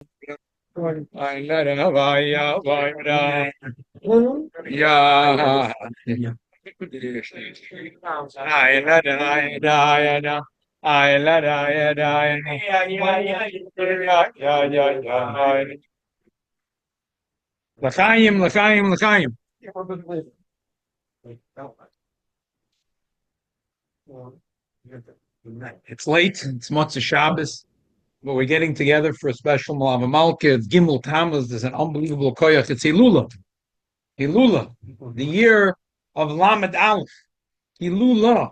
I let it yeah. I let it I let it L'chaim, l'chaim, l'chaim. It's late. It's Motzei Shabbos. But we're getting together for a special Malava Malka. It's Gimmel Tammuz. There's an unbelievable koyach. It's Hilula. Hilula. The year of Lamed Aleph. Hilula.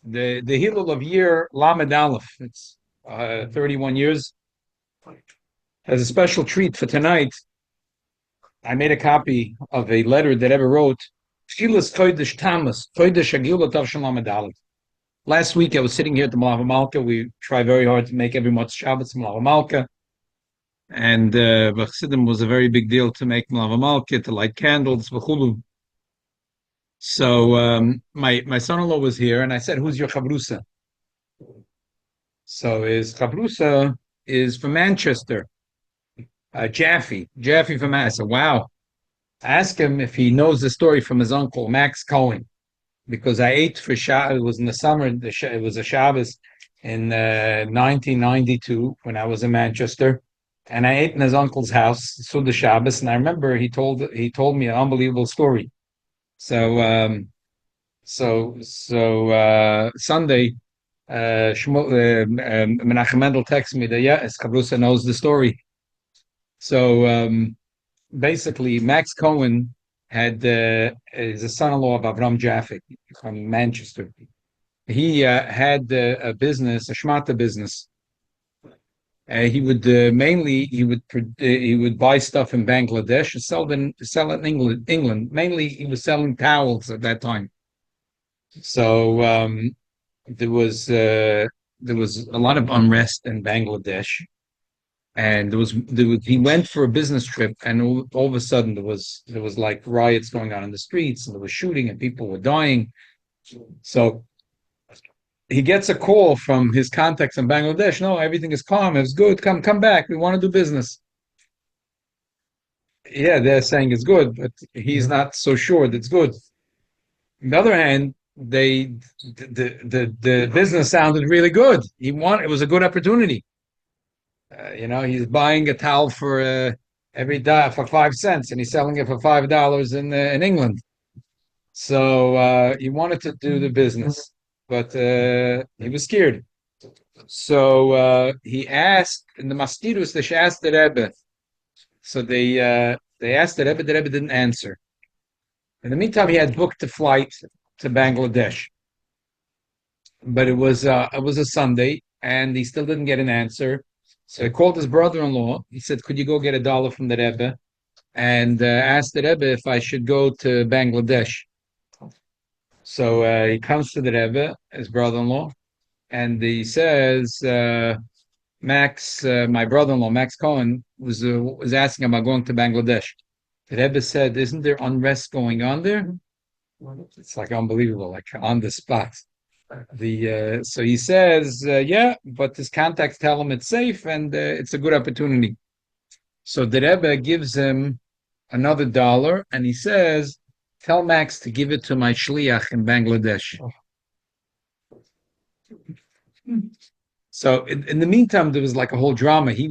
The Hilul of year Lamed Aleph. It's 31 years. As a special treat for tonight, I made a copy of a letter that Rebbe wrote. Shilas Kodesh Tammuz. Kodesh Agila Tav Lamed Aleph. Last week I was sitting here at the Malava Malka. We try very hard to make every Motzei Shabbos Malava Malka. And Chassidim was a very big deal to make Malava Malka, to light candles, v'chulu. So my son-in-law was here, and I said, "Who's your chavrusa?" So his chavrusa is from Manchester, Jaffe from Manchester. I said, "Wow." Ask him if he knows the story from his uncle Max Cohen, because I ate for Shabbos. It was in the summer. It was a Shabbos in 1992 when I was in Manchester. And I ate in his uncle's house, Suda Shabbos, and I remember he told me an unbelievable story. So Sunday, Menachem Mendel texted me that yes, Chavrusa knows the story. So basically, Max Cohen is a son-in-law of Avram Jaffe from Manchester. He had a business, a shmata business. He would mainly he would buy stuff in Bangladesh and sell it in England. Mainly, he was selling towels at that time. So there was a lot of unrest in Bangladesh, and he went for a business trip, and all of a sudden there was like riots going on in the streets, and there was shooting, and people were dying. So he gets a call from his contacts in Bangladesh. No, everything is calm. It's good. Come back. We want to do business. Yeah, they're saying it's good, but he's not so sure that it's good. On the other hand, the business sounded really good. It was a good opportunity. He's buying a towel for every day for 5 cents, and he's selling it for $5 in England. So he wanted to do the business, but he was scared. So he asked in the Mastirus, they asked the Rebbe. So they asked the Rebbe didn't answer. In the meantime, he had booked a flight to Bangladesh, but it was a Sunday, and he still didn't get an answer. So he called his brother-in-law. He said, "Could you go get $1 from the Rebbe and ask the Rebbe if I should go to Bangladesh?" So he comes to the Rebbe, his brother-in-law, and he says, Max, my brother-in-law, Max Cohen, was asking about going to Bangladesh. The Rebbe said, "Isn't there unrest going on there?" It's like unbelievable, like on the spot. So he says, "Yeah, but his contacts tell him it's safe and it's a good opportunity." So the Rebbe gives him another $1, and he says, "Tell Max to give it to my shliach in Bangladesh." So in the meantime, there was like a whole drama. He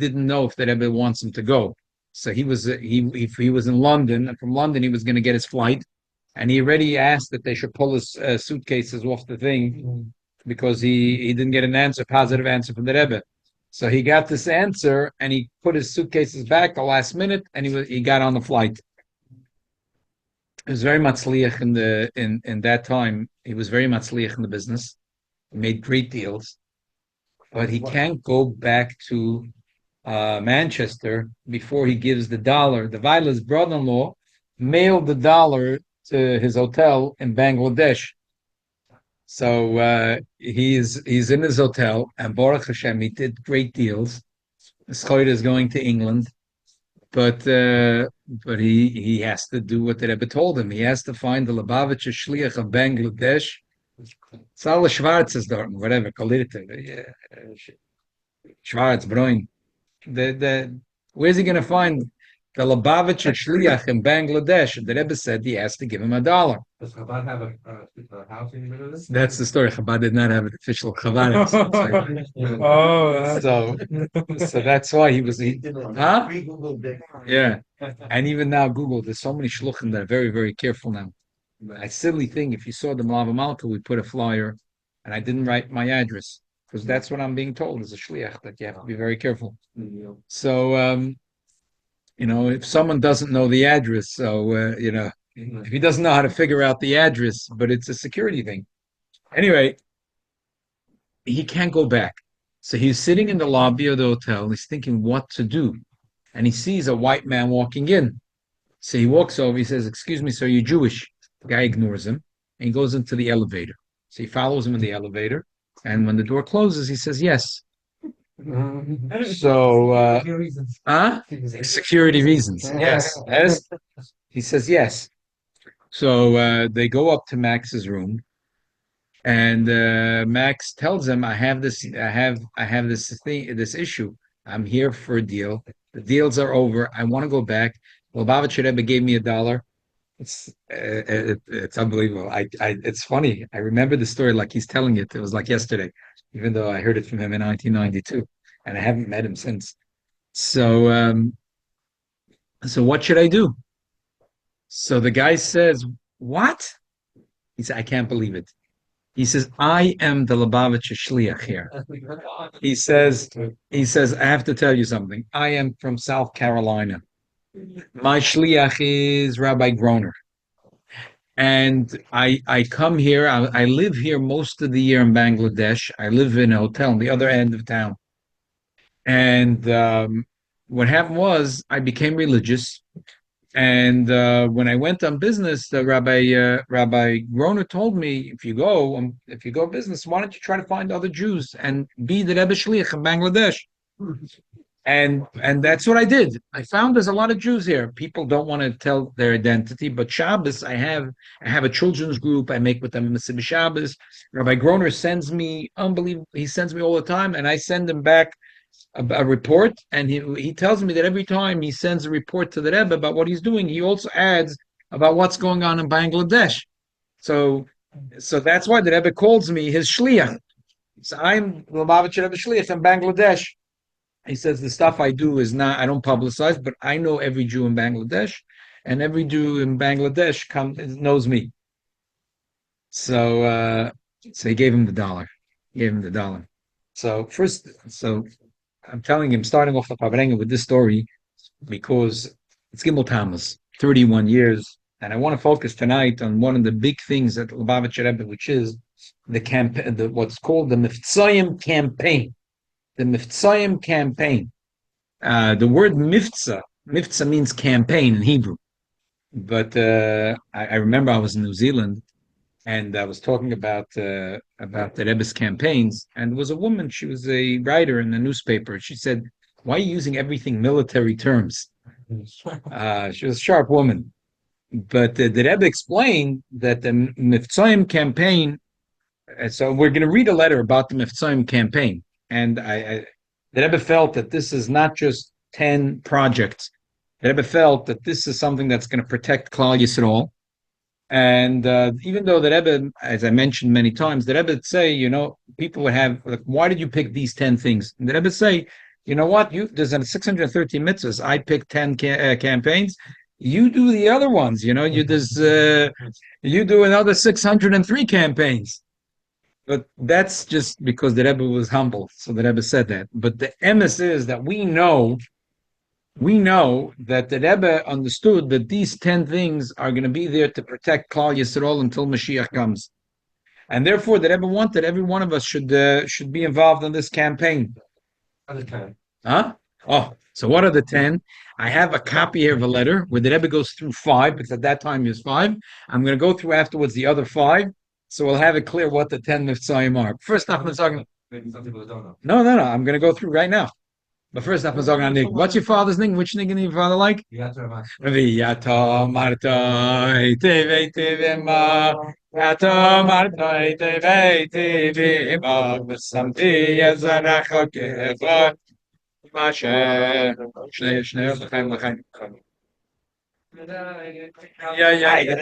didn't know if the Rebbe wants him to go. So he was in London, and from London he was going to get his flight, and he already asked that they should pull his suitcases off the thing because he didn't get an positive answer from the Rebbe. So he got this answer, and he put his suitcases back the last minute, and he got on the flight. He was very matzliach in that time. He was very matzliach in the business. He made great deals, but he can't go back to Manchester before he gives the $1. The Viola's brother-in-law mailed the $1 to his hotel in Bangladesh. So he's in his hotel, and Baruch Hashem, he did great deals. Schoid is going to England, but he has to do what the Rebbe told him. He has to find the Lubavitcher Shliach of Bangladesh. It's all Schwarzes dort, whatever, call it. Schwarzbräun. The where's he going to find the Lubavitcher Shliach in Bangladesh? The Rebbe said he has to give him $1. Does Chabad have a house in the middle of this? That's the story. Chabad did not have an official Chabad house. Oh, So that's why he was. Huh? Yeah. And even now, Google, there's so many shluchim that are very, very careful now. A silly thing, if you saw the Malva Malka, we put a flyer, and I didn't write my address because that's what I'm being told as a shliach that you have to be very careful. So, if someone doesn't know the address, if he doesn't know how to figure out the address, but it's a security thing. Anyway, he can't go back. So he's sitting in the lobby of the hotel. He's thinking what to do. And he sees a white man walking in. So he walks over. He says, "Excuse me, sir, you're Jewish." The guy ignores him. And he goes into the elevator. So he follows him in the elevator. And when the door closes, he says, "Yes." So, security reasons. Yes. Yes. He says, "Yes." So they go up to Max's room. And Max tells him, I have this thing, this issue. I'm here for a deal. The deals are over. I want to go back. Lubavitcher Rebbe gave me $1. It's unbelievable. It's funny. I remember the story like he's telling it. It was like yesterday, even though I heard it from him in 1992, and I haven't met him since. So what should I do? So the guy says, "What?" He said, "I can't believe it." He says, "I am the Lubavitcher Shliach here." He says, "I have to tell you something. I am from South Carolina. My Shliach is Rabbi Groner. And I come here, I live here most of the year in Bangladesh. I live in a hotel on the other end of town. And what happened was I became religious. And when I went on business, the Rabbi Groner told me, if you go business, why don't you try to find other Jews and be the Rebbe Shliach in Bangladesh?" And that's what I did. I found there's a lot of Jews here. People don't want to tell their identity, but Shabbos, I have a children's group. I make with them Mesilas Shabbos. Rabbi Groner sends me unbelievable. He sends me all the time, and I send him back a report, and he tells me that every time he sends a report to the Rebbe about what he's doing, he also adds about what's going on in Bangladesh. So that's why the Rebbe calls me his shliach. So I'm Lubavitcher Rebbe shliach in Bangladesh. He says the stuff I do is not, I don't publicize, but I know every Jew in Bangladesh, and every Jew in Bangladesh knows me. So he gave him the $1. He gave him the $1. So I'm telling him, starting off the Farbrengen with this story, because it's Gimmel Tammuz, 31 years. And I want to focus tonight on one of the big things at Lubavitcher Rebbe, which is the campaign, what's called the Miftzayim campaign. The Miftzayim campaign. The word miftza means campaign in Hebrew. But I remember I was in New Zealand, and I was talking about the Rebbe's campaigns, and there was a woman. She was a writer in the newspaper. She said, "Why are you using everything military terms?" She was a sharp woman. But the Rebbe explained that the Miftzayim campaign. So we're going to read a letter about the Miftzayim campaign, and the Rebbe felt that this is not just 10 projects. The Rebbe felt that this is something that's going to protect Klal Yisrael. And even though the Rebbe, as I mentioned many times, the Rebbe would say, people would have, like, why did you pick these 10 things? And the Rebbe would say, you know what? There's 613 mitzvahs. I picked 10 campaigns. You do the other ones. You do another 603 campaigns. But that's just because the Rebbe was humble. So the Rebbe said that. But the emes is that we know that the Rebbe understood that these 10 things are going to be there to protect Klal Yisrael until Mashiach comes. And therefore, the Rebbe wanted every one of us should be involved in this campaign. Other 10. Huh? Oh, so what are the 10? I have a copy here of a letter where the Rebbe goes through 5, because at that time he was 5. I'm going to go through afterwards the other 5, so we'll have it clear what the 10 Miftzayim are. First off, Maybe some people don't know. No. I'm going to go through right now. But first off, what's your father's name? Which nigga did your father like? You got to V'yato martoi teve teve ma Atom artoi te veiti vima v'samti yezarach kefa Masher Shnei L'chaim Yeah, yeah, yeah.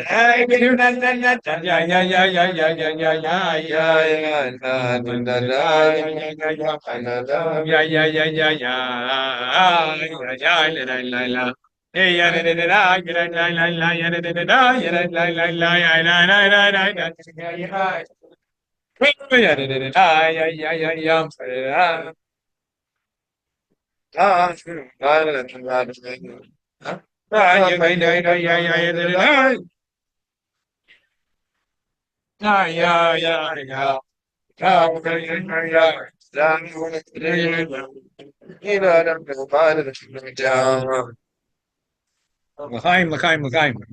L'chaim, l'chaim, l'chaim.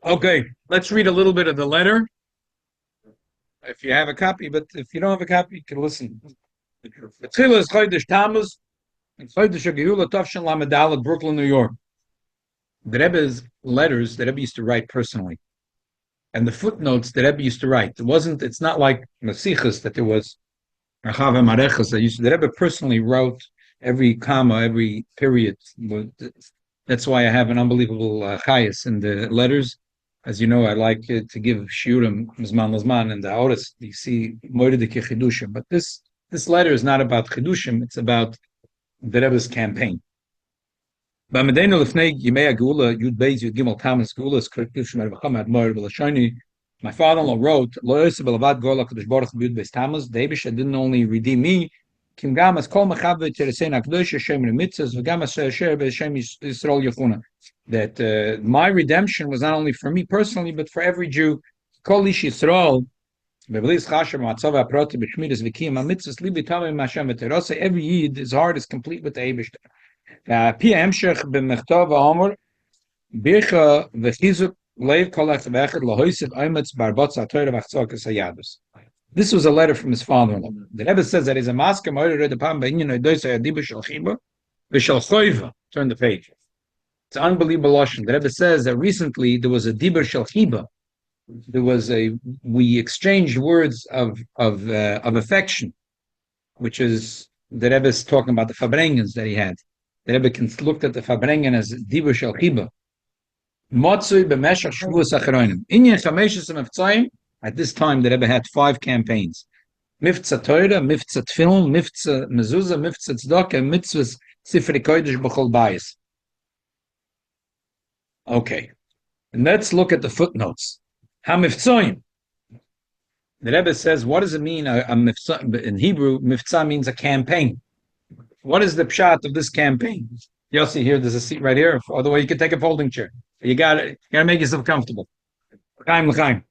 Okay, let's read a little bit of the letter. If you have a copy, but if you don't have a copy, you can listen. Tchila is Chodesh Tammuz, and Chodesh Geula Tovshin Lamed Dalet, Brooklyn, New York. The Rebbe's letters, the Rebbe used to write personally. And the footnotes the Rebbe used to write. It's not like Masichas that there was Rachava Marechas. The Rebbe personally wrote every comma, every period. That's why I have an unbelievable chayas in the letters. As you know, I like to give shiurim mizman lazman and the auras. You see moedike chidushim, but this letter is not about chidushim. It's about the Rebbe's campaign. B'amedenu lefnei yimei geula yud beis yud gimel tammuz geula is chidushim ervacham admor v'lashoni. My father-in-law wrote, "Lo yosef belavad gola kadosh baruch yud beis tammuz." The Eibush didn't only redeem me. Kim gamas kol mechavet teresein akdosh Hashem remitzas v'gamas asher b'Hashem Yisrael Yechuna. That my redemption was not only for me personally, but for every Jew. Kol ish Yisrael b'vlis chasher ma'atzava aproti b'shmidas v'kiyam hamitzvos libi tamim Hashem v'terasa. Every Yid, his heart is complete with the Eibush. Pia hemshech b'mechtov ha'omer bircha v'chizuk leiv kol echad lahoysiv oimetz barbotz ha'torah v'achzokas ha'yadus. This was a letter from his father-in-law. The Rebbe says that he's a masker. Turn the page. It's unbelievable lashon. The Rebbe says that recently there was a dibur shel chiba. We exchanged words of affection, which is the Rebbe is talking about the Farbrengens that he had. The Rebbe looked at the Farbrengen as dibur shel chiba. Motzui b'meshach shvuos acharonim. Inyan chameshes mevtzoyim. At this time, the Rebbe had 5 campaigns: Mifza Torah, Mifza Tfilin, Mifza Mezuzah, Mifza Tzedakah, and Mitzvahs Sifrei Kodesh B'chol Bayis. Okay, and let's look at the footnotes. HaMifzoim. The Rebbe says, what does it mean? In Hebrew, Mifza means a campaign. What is the pshat of this campaign? Yossi, here, there's a seat right here. Otherwise, you can take a folding chair. You gotta make yourself comfortable. L'chaim, l'chaim.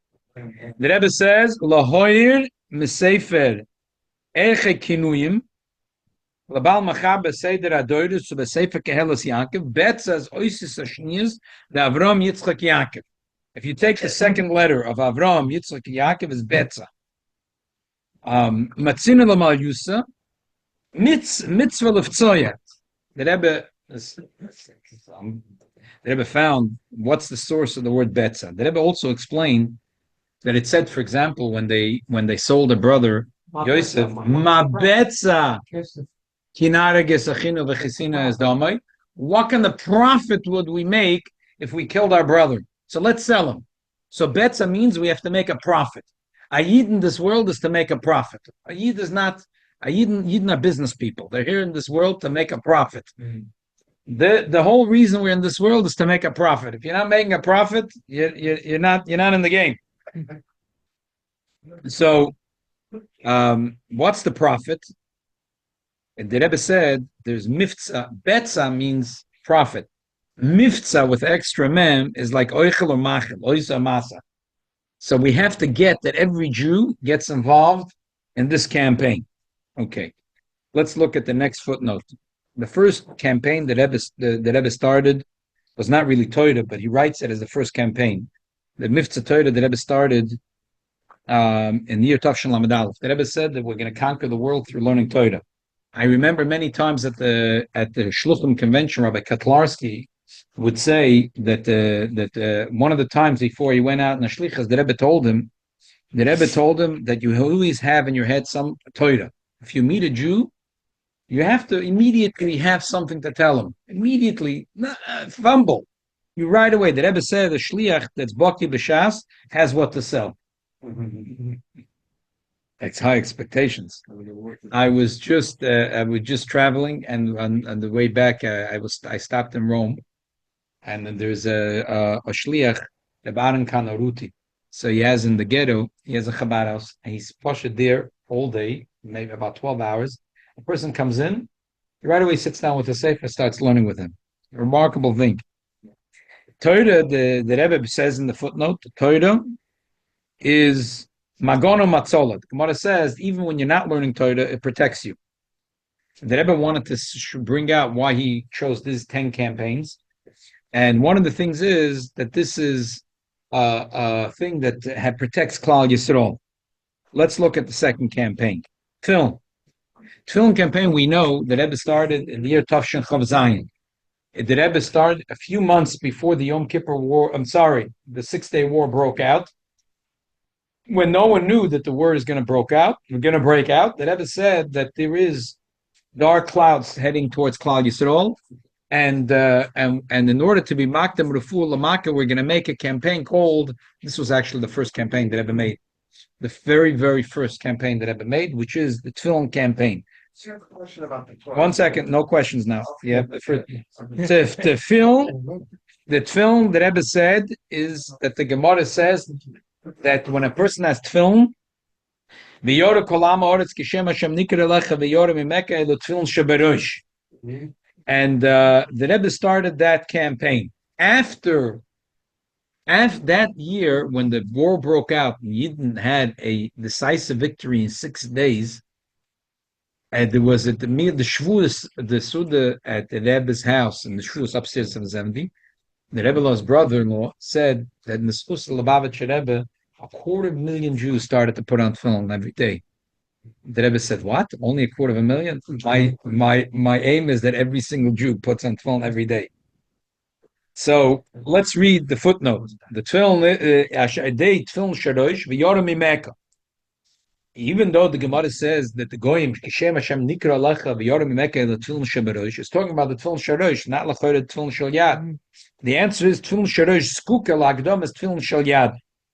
The Rebbe says, "Lahoyer misefer eche kinuyim labal machabe seder adoyrus besefer kehelas Yaakov betzas oisis ashniyas the Avram Yitzchak Yaakov." If you take the second letter of Avram Yitzchak Yaakov, is betza. Matzina lamal yusa mitzvah lefzoyat. The Rebbe found what's the source of the word betza. The Rebbe also explained that it said, for example, when they sold a brother Yosef, Ma betza kinara gesachinu v'chisina es damai. What kind of profit would we make if we killed our brother? So let's sell him. So betza means we have to make a profit. A yid in this world is to make a profit. A yid is not. A yid are business people. They're here in this world to make a profit. The whole reason we're in this world is to make a profit. If you're not making a profit, you're not in the game. So, what's the profit? And the Rebbe said there's mifza. Betza means profit. Mifza with extra mem is like oichel or machel, oisa masa. So we have to get that every Jew gets involved in this campaign. Okay, let's look at the next footnote. The first campaign that Rebbe started was not really Torah, but he writes it as the first campaign. The Mifza Torah that Rebbe started in the year Tavshin Lamed Aleph. The Rebbe said that we're going to conquer the world through learning Torah. I remember many times at the Shluchim convention, Rabbi Kotlarsky would say that one of the times before he went out in the shlichus, the Rebbe told him that you always have in your head some Torah. If you meet a Jew, you have to immediately have something to tell him. Immediately, fumble. You right away. The Rebbe said the shliach that's baki b'shas has what to sell. It's high expectations. I was just traveling, and on the way back, I stopped in Rome, and then there's a shliach, the Baron Kanaruti. So he has in the ghetto, he has a Chabad house, and he's poshed there all day, maybe about 12 hours. A person comes in, he right away sits down with the sefer, starts learning with him. A remarkable thing. Torah, the Rebbe says in the footnote, the Torah is Magono Matzola. The Gemara says, even when you're not learning Torah, it protects you. The Rebbe wanted to bring out why he chose these 10 campaigns. And one of the things is that this is a thing that protects Klal Yisrael. Let's look at the second campaign. Tefillin. Tefillin campaign, we know the Rebbe started in the year Tafshin Chav Zayin. The Rebbe started a few months before the Yom Kippur War. The 6-Day War broke out. When no one knew that the war is going to break out, the Rebbe said that there is dark clouds heading towards Klal Yisrael, and in order to be Makdam Refuah Lamaka, we're going to make a campaign called. This was actually the first campaign that Rebbe made, the very, very first campaign that Rebbe made, which is the Tefillin campaign. Question about the 1 second, no questions now. Yeah, the film the Rebbe said is that the Gemara says that when a person has tefillin, and the Rebbe started that campaign after that year when the war broke out. Yidden had a decisive victory in 6 days. And there was at the Shavuos, the Suda at the Rebbe's house in the Shavuos upstairs of the 70. The Rebbe's brother-in-law said that in the Shavuos of Lubavitcher Rebbe, 250,000 Jews started to put on tefillin every day. The Rebbe said, "What? Only 250,000? My aim is that every single Jew puts on tefillin every day." So let's read the footnote. The tefillin shadosh v'yoram imeka. Even though the Gemara says that the Goyim Kishem Hashem Nikra Lacha v'Yoram Mimeka the Tefillin Shabarosh is talking about the Tefillin Sharosh, not Lachor Tefillin Shel Yad. The answer is Tefillin Sharosh Skuka Lagdom is Tefillin Shel Yad.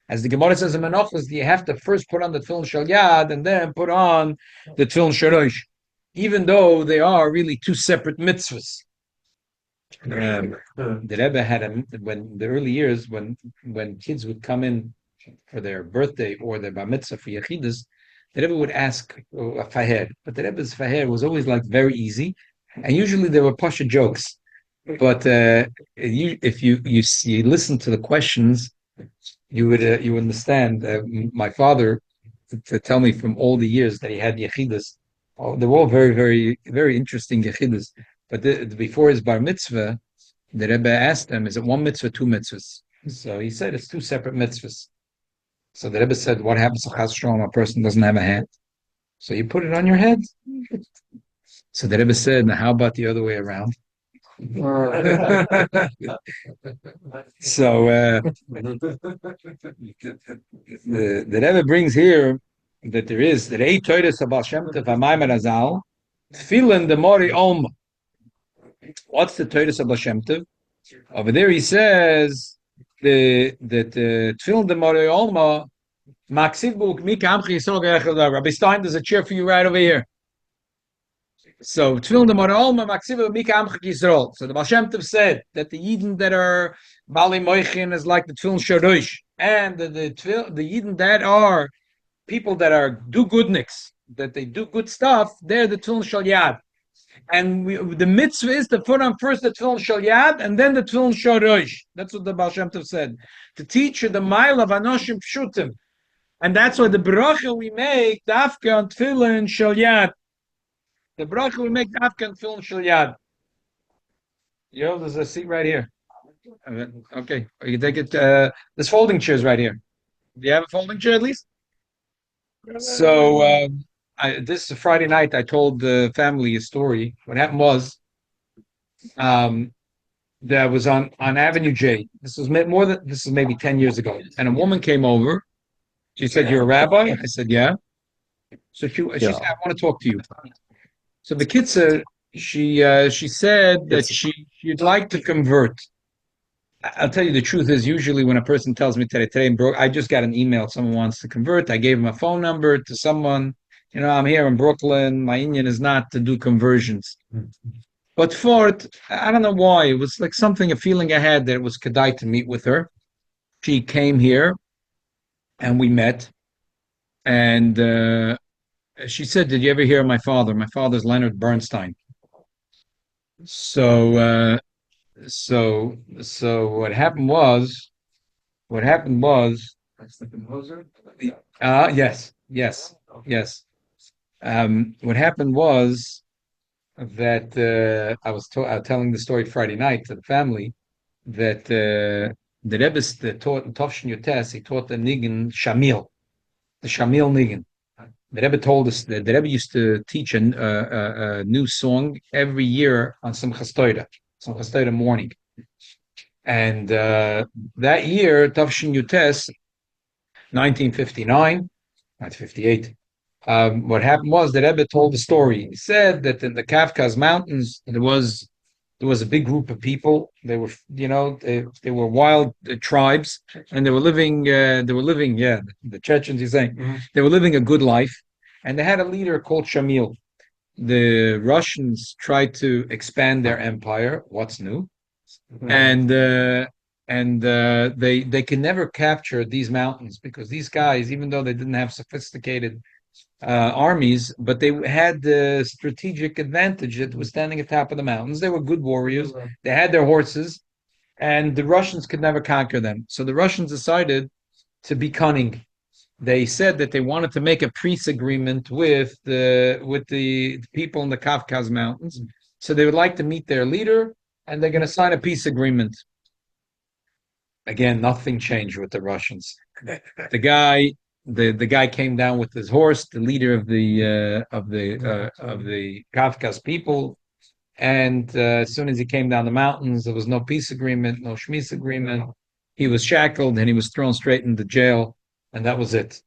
As the Gemara says in Menachos, you have to first put on the Tefillin Shel Yad and then put on the Tefillin Sharosh, even though they are really two separate mitzvahs. The Rebbe had when the early years when kids would come in for their birthday or their bar mitzvah for yechidus, the Rebbe would ask a faher, but the Rebbe's faher was always like very easy, and usually there were pasha jokes. But if you listen to the questions, you would understand. My father to tell me from all the years that he had yechidus, they were all very, very, very interesting yechidus. But before his bar mitzvah, the Rebbe asked him, "Is it one mitzvah, two mitzvahs?" So he said it's two separate mitzvahs. So the Rebbe said, "What happens to Chas Shalom? A person doesn't have a hand, so you put it on your head." So the Rebbe said, "Now how about the other way around?" So the Rebbe brings here that there is that eight Torahs of Baal Shem Tov Hamayim Razal Tefillin the Mori Olma. What's the Torahs of Baal Shem Tov? Over there he says that Tefillin the Mori Olma. Rabbi Stein, there's a chair for you right over here. So Tefillin the Mori Olma Maksiv Mika Amchik Yisrael. So the Baal Shem Tov said that the Yidden that are Bali Moichin is like the Tefillin Shadosh, and the Yidden that are people that are do goodniks, that they do good stuff, they're the Tefillin Shal Yad. And the mitzvah is to put on first the Tefillin Shal Yad and then the Tefillin Shadosh. That's what the Baal Shem Tov said. To teach you the mile of Anoshim Pshutim. And that's why the bracha we make, Dafka on Tefillin Shal Yad. The bracha we make Dafka on Tefillin Shal Yad. Yo, there's a seat right here. Okay, you take it. There's folding chairs right here. Do you have a folding chair at least? So this Friday night, I told the family a story. What happened was, that was on Avenue J. This is maybe 10 years ago. And a woman came over. She said, "You're a rabbi?" I said, "Yeah." So she said, "I want to talk to you." So the kid said she said that she'd like to convert. I'll tell you the truth is usually when a person tells me today I just got an email, someone wants to convert. I gave him a phone number to someone, I'm here in Brooklyn. My Indian is not to do conversions. But for it, I don't know why. It was like a feeling I had that it was Kedai to meet with her. She came here and we met. And she said, "Did you ever hear of my father? My father's Leonard Bernstein." So, so what happened was, That's the composer? yes, yes, yes. What happened was that telling the story Friday night to the family that the Rebbe taught in Tovshin Yotes, he taught the Niggin Shamil, the Shamil Niggin. The Rebbe told us that the Rebbe used to teach a new song every year on Simchas Torah morning. And that year, Tovshin Yotes, 1959, 1958, what happened was the Rebbe told the story. He said that in the Kafkas Mountains there was a big group of people. They were they were wild tribes, and they were living the Chechens. He's saying they were living a good life, and they had a leader called Shamil. The Russians tried to expand their empire. What's new? And they could never capture these mountains because these guys, even though they didn't have sophisticated armies, but they had the strategic advantage that was standing at the top of the mountains. They were good warriors. They had their horses, and the Russians could never conquer them. So the Russians decided to be cunning. They said that they wanted to make a peace agreement with the people in the Kafkas Mountains. So they would like to meet their leader, and they're going to sign a peace agreement. Again, nothing changed with the Russians. The guy came down with his horse, the leader of the Kafkas people, and as soon as he came down the mountains, there was no peace agreement, no Shmis agreement. He was shackled and he was thrown straight into jail, and that was it.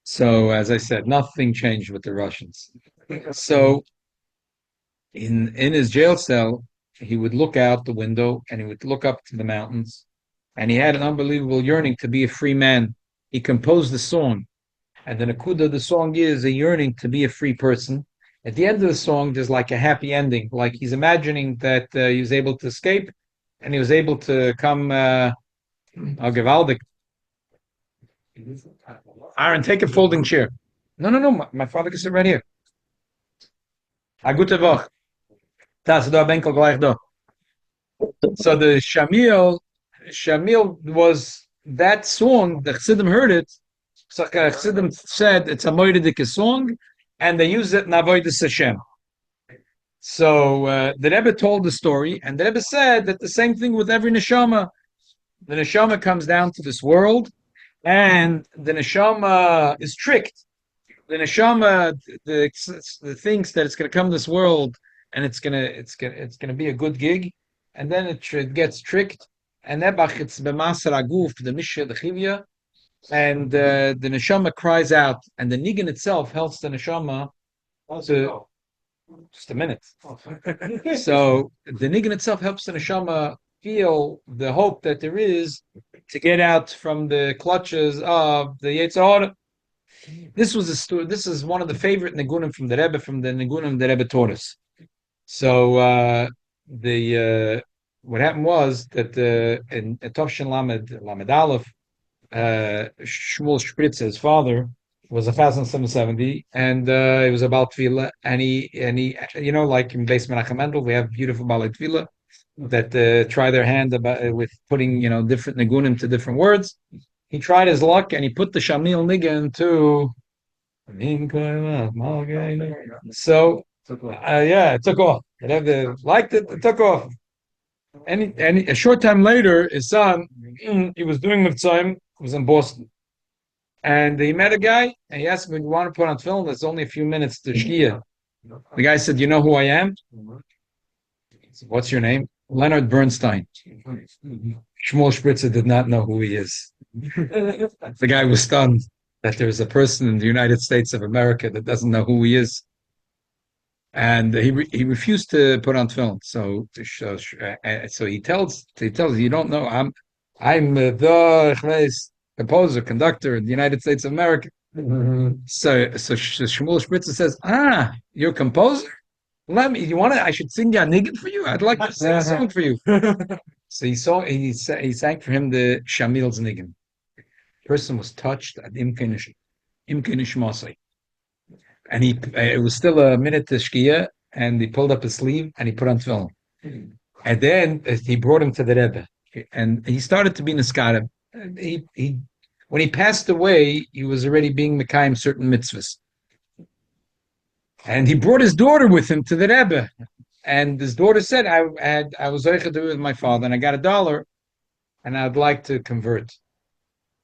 So, as I said, nothing changed with the Russians. So, in his jail cell, he would look out the window and he would look up to the mountains, and he had an unbelievable yearning to be a free man. He composed the song, and the nakuda of the song is a yearning to be a free person. At the end of the song, there's like a happy ending, like he's imagining that he was able to escape, and he was able to come. Gewaldig. Aaron, take a folding chair. No, no, no. My father can sit right here. A gute Woche. Das da Benkel gleich da. So the Shamil was that song. The Chassidim heard it. So Chassidim said it's a moedic song, and they use it in Avodas Hashem. So the Rebbe told the story, and the Rebbe said that the same thing with every neshama. The neshama comes down to this world, and the neshama is tricked. The neshama the thinks that it's going to come to this world, and it's gonna be a good gig, and then it gets tricked, and nebach it's b'maser aguf the mishra the chivya, and the neshama cries out, and the niggin itself helps the neshama to just a minute. So the niggin itself helps the neshama feel the hope that there is to get out from the clutches of the Yetzer Hara. This was a story. This is one of the favorite nigunim from the Rebbe, from the nigunim the Rebbe taught us. So what happened was that in Tovshin Lamed Aleph, Shmuel Spritz, his father, was 1,770, and he was about tefillah, and he like in Beis Menachem Mendel, we have beautiful balei tefillah that try their hand with putting different nigunim to different words. He tried his luck and he put the Shamil Nigan to. So it took off. It liked it. It took off. And a short time later, his son, he was doing Mitzvahim, was in Boston, and he met a guy, and he asked him, "You want to put on film? There's only a few minutes to Shkia." The guy said, "You know who I am?" He said, "What's your name?" Leonard Bernstein. Shmuel Spritzer did not know who he is. The guy was stunned that there's a person in the United States of America that doesn't know who he is, and he refused to put on film. So he tells you don't know I'm the composer conductor in the United States of America. So Shmuel Spritzer says, you're a composer. Let me. You want to? I should sing a niggin for you. I'd like to sing a song for you. So he sang for him the Shamil's niggin. Person was touched at imkenish masay, and it was still a minute to shkia, and he pulled up his sleeve and he put on film, and then he brought him to the Rebbe, and he started to be niskarim. He when he passed away, he was already being mekayim certain mitzvahs, and he brought his daughter with him to the Rebbe. And his daughter said, I was zeicha to do it with my father, and I got $1, and I'd like to convert.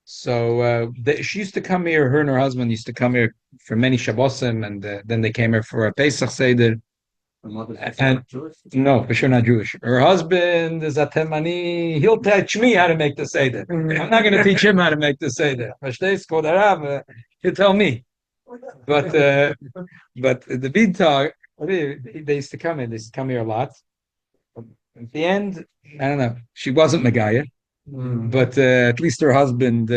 So she used to come here. Her and her husband used to come here for many Shabbosim, and then they came here for a Pesach Seder. And no, for sure not Jewish. Her husband is a Temani. He'll teach me how to make the Seder. I'm not going to teach him how to make the Seder. He'll tell me. But the big talk, they used to come in. They used to come here a lot. At the end, I don't know. She wasn't Megaya, but at least her husband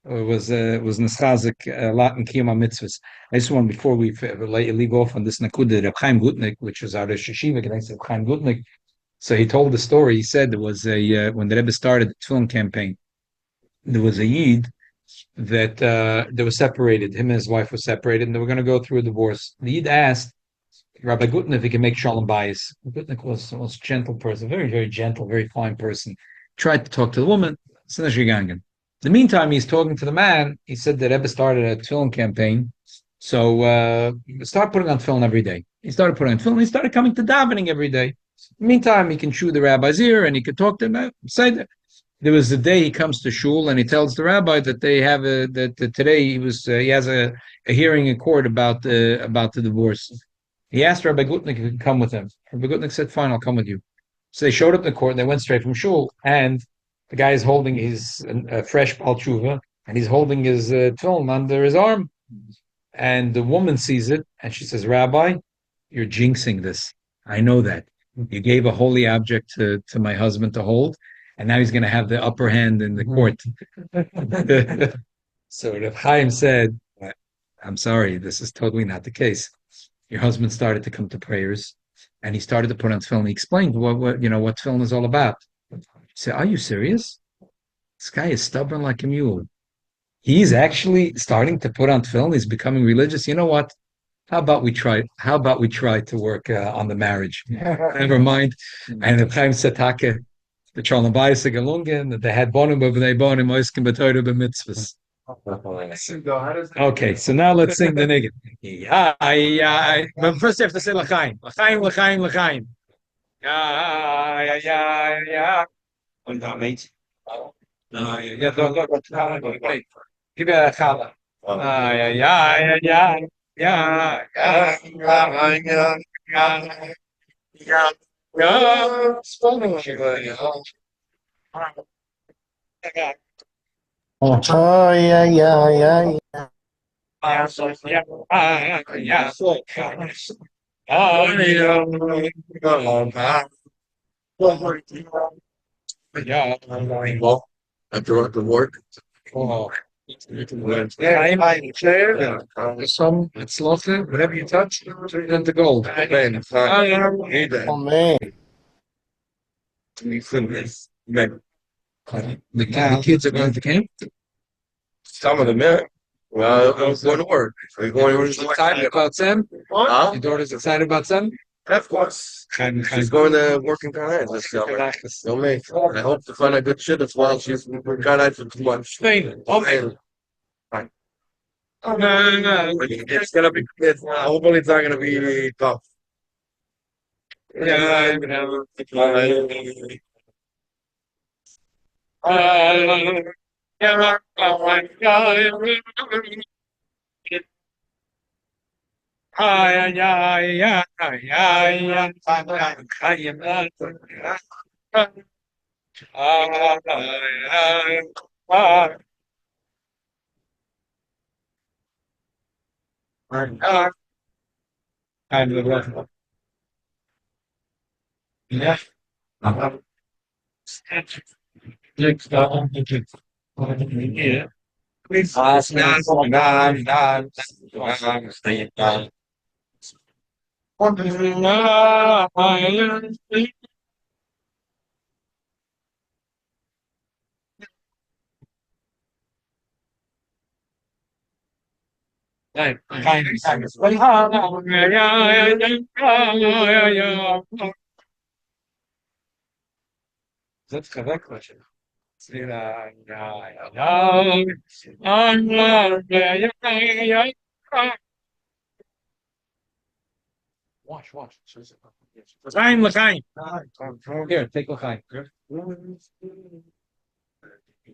was nischazik a lot in kiyama mitzvahs. I just want before we leave off on this nakuda, Reb Chaim Gutnik, which was our Sheshiva, against Reb Chaim Gutnik. So he told the story. He said there was when the Rebbe started the film campaign, there was a yid that they were separated. Him and his wife were separated, and they were going to go through a divorce. The yid asked Rabbi Gutnik if he can make shalom bayis. Gutnik was the most gentle person, very, very gentle, very fine person. Tried to talk to the woman. In the meantime, he's talking to the man. He said that Rebbe started a film campaign. So start putting on film every day. He started putting on film. He started coming to davening every day. Meantime, he can chew the rabbi's ear and he could talk to him. Say that there was a day he comes to shul and he tells the rabbi that they have today he has a hearing in court about the divorce. He asked Rabbi Gutnik if he could come with him. Rabbi Gutnik said, "Fine, I'll come with you." So they showed up in the court and they went straight from shul. And the guy is holding his fresh bal tshuva and he's holding his film under his arm. And the woman sees it and she says, "Rabbi, you're jinxing this. I know that. You gave a holy object to my husband to hold, and now he's going to have the upper hand in the court." So Reb Chaim said, "I'm sorry, this is totally not the case. Your husband started to come to prayers, and he started to put on film. He explained what film is all about." He said, "Are you serious? This guy is stubborn like a mule. He's actually starting to put on film. He's becoming religious. You know what? How about we try? How about we try to work on the marriage? Never mind." And Reb Chaim said, "Take the Shalom Bayis Galungen that they had bonim over they bonim oiskim b'toyre b'mitzvahs." Okay, so now let's sing the niggun. Yeah, yeah. But first you have to say l'chaim, l'chaim, l'chaim, l'chaim. Yeah, yeah, yeah, yeah. Und damit. Ja, ja, doch, wait. Gib mir Chala. Ja, ja, ja, ja, ja, ja, ja, ja, ja, ja. Spannend. Oh, yeah, yeah, yeah, Ja, ja, ja, ja, Well, after work. oh. Yeah, Some it's lovely. Whatever you touch, turn it into gold. man, oh man. The kids are going to camp. Some of them, yeah. Well, I was going to work. We're going Your daughter's excited about Sam. Huh? Your daughter's excited about Sam. Of course. She's going to working Canada this summer. So me. I hope to find a good shit as well. She's got out for too much. Okay. Fine. No. It's gonna be. Hopefully, it's not gonna be tough. Yeah. Ay, ay, ay, ay, ay, ay, yeah. That's correct question. Watch. L'chaim, l'chaim. Here, take l'chaim.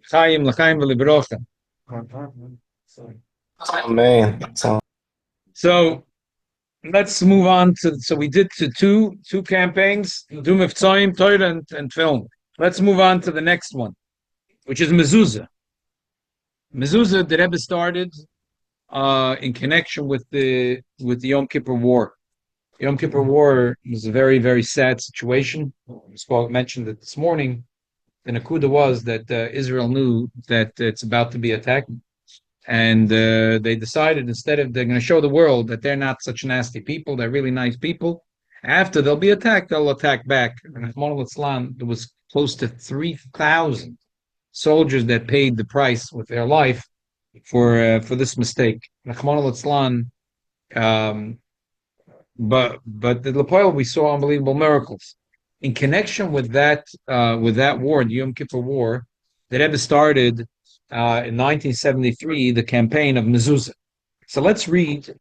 Chaim, l'chaim, v'librocha. Amen. So let's move on to. So we did to two campaigns, do miftzayim, Torah, and film. Let's move on to the next one, which is mezuzah. Mezuzah, the Rebbe started in connection with the Yom Kippur War. Yom Kippur War was a very, very sad situation. Spock mentioned it this morning. The Nakuda was that Israel knew that it's about to be attacked, and they decided instead of they're going to show the world that they're not such nasty people, they're really nice people. After they'll be attacked, they'll attack back. And Rahman al-Islam, there was close to 3,000 soldiers that paid the price with their life for this mistake. Rahman al-Islam, but the Lepoil, we saw unbelievable miracles in connection with that war, the Yom Kippur War. The Rebbe started in 1973 the campaign of mezuzah. So let's read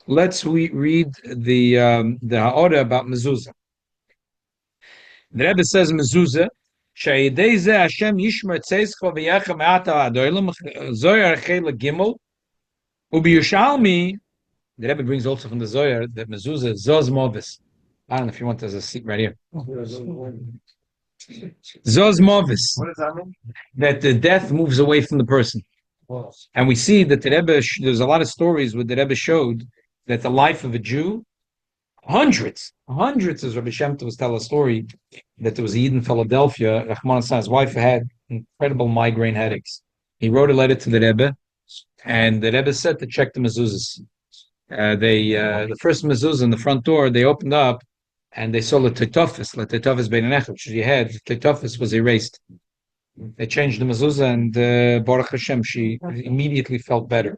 the ha'ora about mezuzah. The Rebbe says mezuzah. Hashem yishmer tzeisko v'yechem ata adoilim zoyar chela Gimmel ubiyushalmi. The Rebbe brings also from the Zohar that mezuzah zoz movis. I don't know if you want, there's a seat right here. Zoz movis. What does that mean? That the death moves away from the person. And we see that the Rebbe, there's a lot of stories where the Rebbe showed that the life of a Jew, hundreds, as Rabbi Shem Tov was telling a story, that there was a Yid in Philadelphia, Rahman Hassan, his wife had incredible migraine headaches. He wrote a letter to the Rebbe, and the Rebbe said to check the mezuzahs. The first mezuzah in the front door, they opened up, and they saw the Titofis Beinanech, which she had. The Titofis was erased. They changed the mezuzah, and Baruch Hashem, she immediately felt better.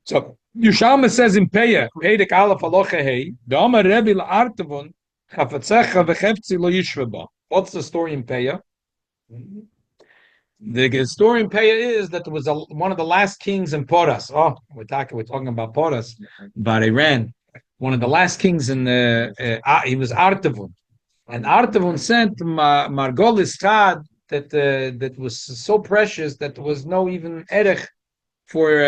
So Yushalma says in Peah, Pedek Aleph Alocha Hey, Da'amar Rebbe la'artavon, Chafatzecha v'chefzi lo yishveba. What's the story in Peah? The story in Peah is that there was one of the last kings in Poras. Oh, we're talking about Poras, about Iran. One of the last kings in he was Artavon, and Artavon sent Margolis Chad that was so precious that there was no even erech for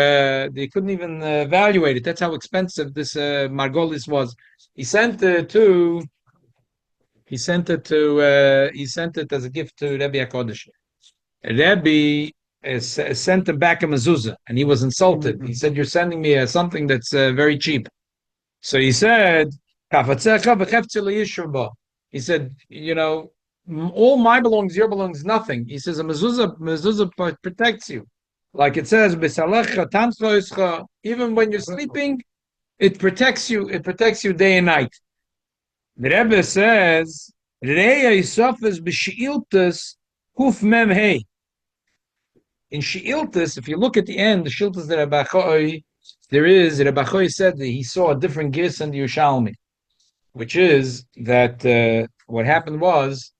they couldn't even evaluate it. That's how expensive this Margolis was. He sent it as a gift to Rebbe HaKodesh. Rebbe sent him back a mezuzah, and he was insulted. He said, "You're sending me something that's very cheap." So he said, he said, all my belongs, your belongs, nothing. He says, a mezuzah protects you. Like it says, even when you're sleeping, it protects you. It protects you day and night. The Rebbe says, in She'iltis, if you look at the end, the She'iltis that Rebbe Achoi, Rebbe Achoi said that he saw a different gis in the Yerushalmi, which is that what happened was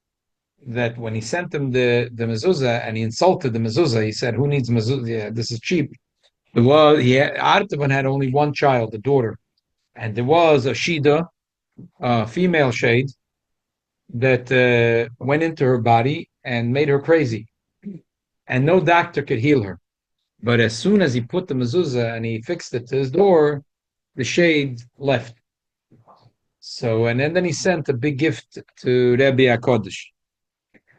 that when he sent him the mezuzah and he insulted the mezuzah, he said, "Who needs mezuzah? Yeah, this is cheap." Artavan had only one child, a daughter, and there was a shida, a female shade, that went into her body and made her crazy, and no doctor could heal her. But as soon as he put the mezuzah and he fixed it to his door, the shade left. So, and then he sent a big gift to Rebbe HaKodesh.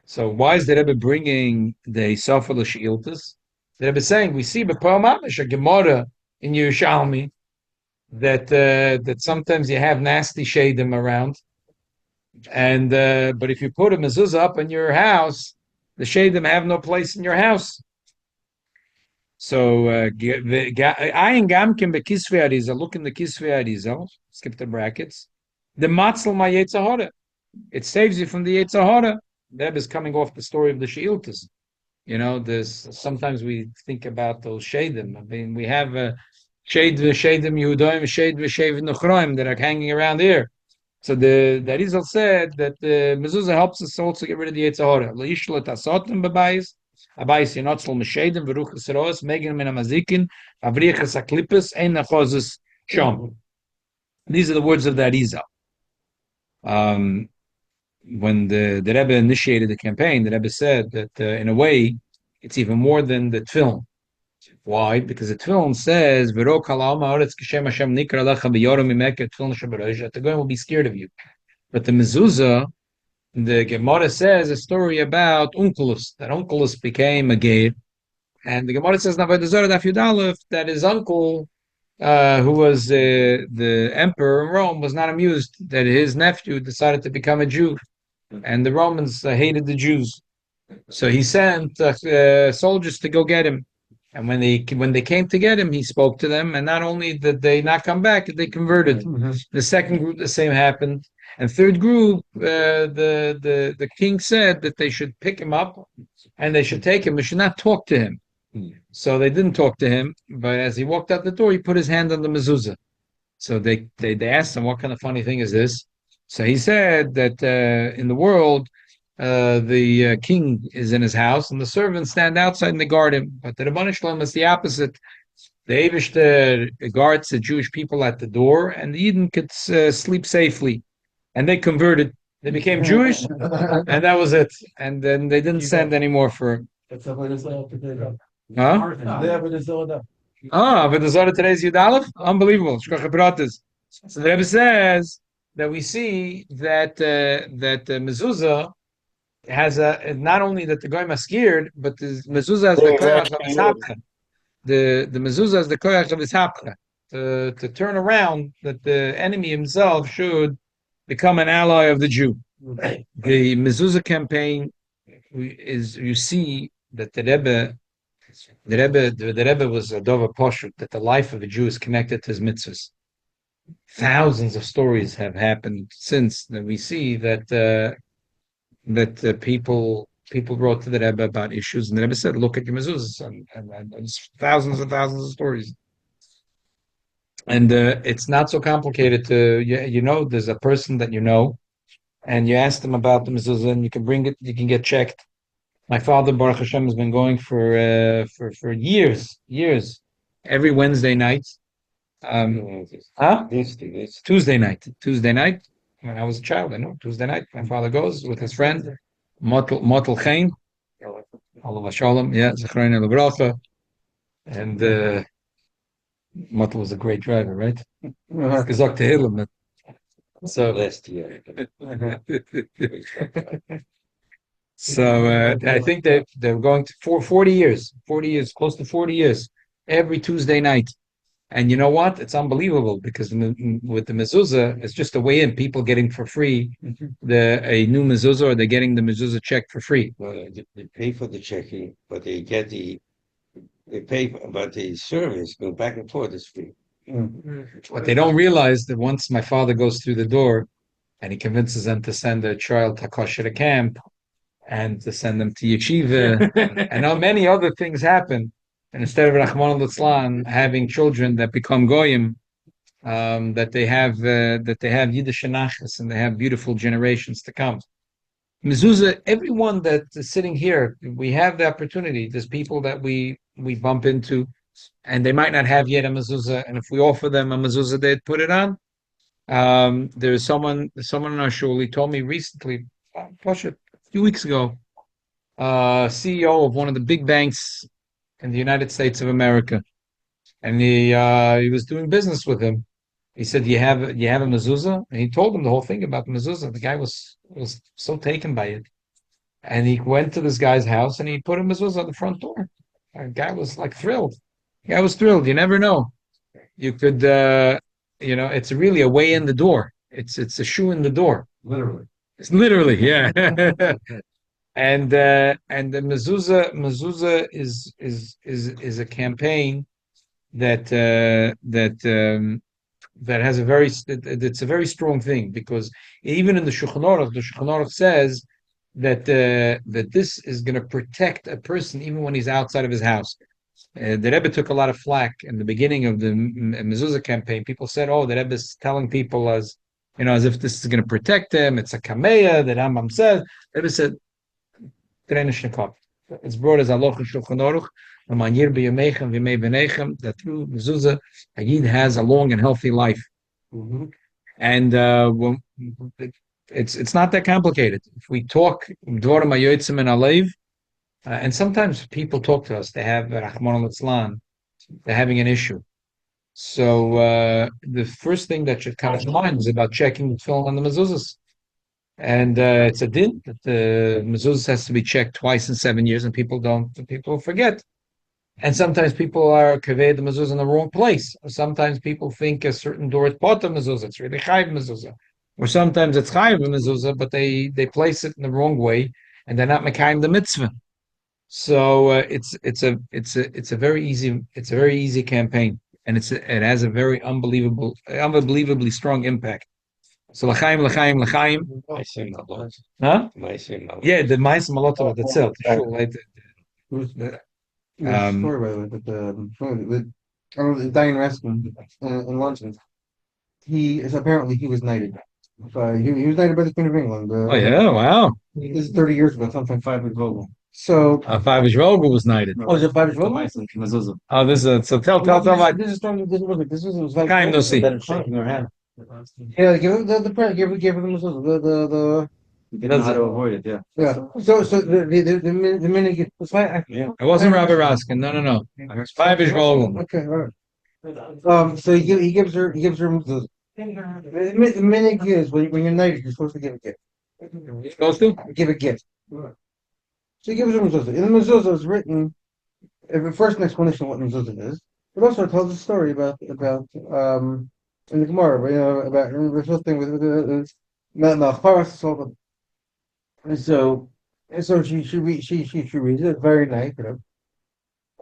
So why is the Rebbe bringing the Sofer L'Sheiltas? The Rebbe is saying, we see b'Pa'am Amish, a Gemara in Yerushalmi, that sometimes you have nasty shadim around, and but if you put a mezuzah up in your house, the shadim have no place in your house. So ayin gamkin bekisvei arizal. Look in the kisvei arizal. Skip the brackets. The matzal ma yetzahara. It saves you from the yetzahara. That is coming off the story of the sheiltas. You know, there's sometimes we think about those shadim. I mean, we have shade v'shadim Yehudaim, shade v'shavid nuchroim that are hanging around here. So the Arizal said that the mezuzah helps us also get rid of the Yetzirah. Leishla tasotim b'bayis, abayis yinotzl m'shadim v'ruchas roas megan min hamazikin avriachas aklipus ein nachozes shom. These are the words of the Arizal. When the Rebbe initiated the campaign, the Rebbe said that in a way, it's even more than the tefillin. Why? Because the tefillin says, "V'ro kal alma haaretz k'shem Hashem nikra lecha b'yoram mimeka tefillin sheberosh." The Goyim will be scared of you. But the mezuzah, the Gemara says a story about Onkelos. That Onkelos became a geir, and the Gemara says that his uncle, who was the emperor in Rome, was not amused that his nephew decided to become a Jew. And the Romans hated the Jews, so he sent soldiers to go get him. And when they came to get him, he spoke to them, and not only did they not come back, they converted. Mm-hmm. The second group, the same happened, and third group, the king said that they should pick him up and they should take him. They should not talk to him. So they didn't talk to him, but as he walked out the door, he put his hand on the mezuzah. So they asked him, "What kind of funny thing is this?" So he said that in the world, the king is in his house and the servants stand outside and they guard him. But the Rebbeinu Shalom is the opposite. The Eivishter guards the Jewish people at the door, and the Eden could sleep safely. And they converted. They became Jewish, and that was it. And then they didn't send anymore for him. Huh? But the Zohar today's Yud Aleph? Unbelievable. So the Rebbe says that we see that mezuzah has not only that the goyim are scared, but the mezuzah has the koyach of his hapcha. The mezuzah has the koyach of his hapcha to turn around, that the enemy himself should become an ally of the Jew. The mezuzah campaign is, you see that the Rebbe was a dover poshut, that the life of a Jew is connected to his mitzvahs. Thousands of stories have happened since that we see that people wrote to the Rebbe about issues, and the Rebbe said, "Look at your mezuzahs," and thousands and thousands of stories. And it's not so complicated to there's a person that you know, and you ask them about the mezuzah, and you can bring it, you can get checked. My father, Baruch Hashem, has been going for years, every Wednesday night. Tuesday night. When I was a child, I know Tuesday night. My father goes with his friend Motel Chaim, Allah Shalom, Zechrein Lebracha, and Motel was a great driver, right? Gezak Tehillim. So last year. So I think they're going to for 40 years, close to 40 years, every Tuesday night. And you know what? It's unbelievable, because with the mezuzah, it's just a way in, people getting for free a new mezuzah, or they're getting the mezuzah check for free. Well, they pay for the checking, but they pay, but the service go back and forth is free. What they don't realize, that once my father goes through the door and he convinces them to send a child to kosher camp and to send them to yeshiva, and how many other things happen. And instead of Rahman al-Islam having children that become goyim, that they have Yiddish Nachas, and they have beautiful generations to come. Mezuzah, everyone that is sitting here, we have the opportunity. There's people that we bump into, and they might not have yet a mezuzah, and if we offer them a mezuzah, they'd put it on. There's someone in our shul, he told me recently, a few weeks ago, CEO of one of the big banks in the United States of America, and he was doing business with him, He said, you have a mezuzah?" And he told him the whole thing about the mezuzah. The guy was so taken by it. And he went to this guy's house and he put a mezuzah on the front door. The guy was like thrilled. The guy was thrilled. You never know. You could, it's really a way in the door. It's a shoe in the door. Literally. It's literally, yeah. And the mezuzah is a campaign that has it's a very strong thing, because even in the Shulchan Aruch says that this is going to protect a person even when he's outside of his house. The Rebbe took a lot of flack in the beginning of the mezuzah campaign. People said, "Oh, the Rebbe is telling people as if this is going to protect them. It's a kameya that Rambam says." The Rebbe said, it's brought as Allah in Shulchan Aruch, that through mezuzah, a yid has a long and healthy life. Mm-hmm. And it's not that complicated. If we talk dvarim hayotzim and alev, and sometimes people talk to us, they have Rahman al-Islam, they're having an issue. So the first thing that should come to mind is about checking the film on the mezuzahs. And it's a din that the mezuzah has to be checked twice in 7 years, and people forget. And sometimes people are kaveh the mezuzah in the wrong place. Or sometimes people think a certain door is potter mezuzah, it's really chayiv mezuzah. Or sometimes it's chayiv mezuzah, but they place it in the wrong way, and they're not mekayim the mitzvah. So it's a very easy campaign, and it has a very unbelievably strong impact. So l'chaim. Huh? Yeah, the Ma'aseh Malotov itself. There's a story, by the way, that Diane Raskin in London. Apparently he was knighted. He was knighted by the Queen of England. Oh yeah, wow. This is 30 years ago, something 5 years ago. So Favish Vogel was knighted. oh, is it 5 years ago? Oh, this is so tell my This was like Chaim no see. Yeah, give her the prayer, give her the mezuzah, You know how to avoid it, yeah. yeah. So the minute you, it's fine. It wasn't Rabbi Raskin. No. It's Favish Vogel. Okay, all right. So he gives her mezuzah. The minute is when you're knighted, you're supposed to give a gift. You supposed to? Give a gift. So he gives her mezuzah. In the mezuzah is written first an explanation of what mezuzah is, but also it tells a story about in the Gemara, about the whole thing with the and so she reads it. It's very nice,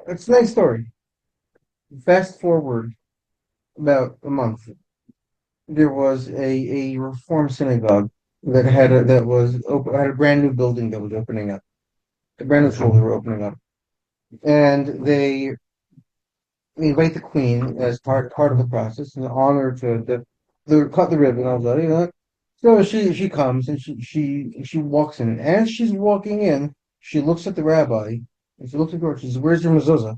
It's a nice story. Fast forward about a month, there was a Reform synagogue that had had a brand new building that was opening up, a brand new school they were opening up, and they invite the queen as part of the process in honor to cut the ribbon. I was like, So she comes and she walks in, and as she's walking in, she looks at the rabbi and she looks at her. She says, "Where's your mezuzah?"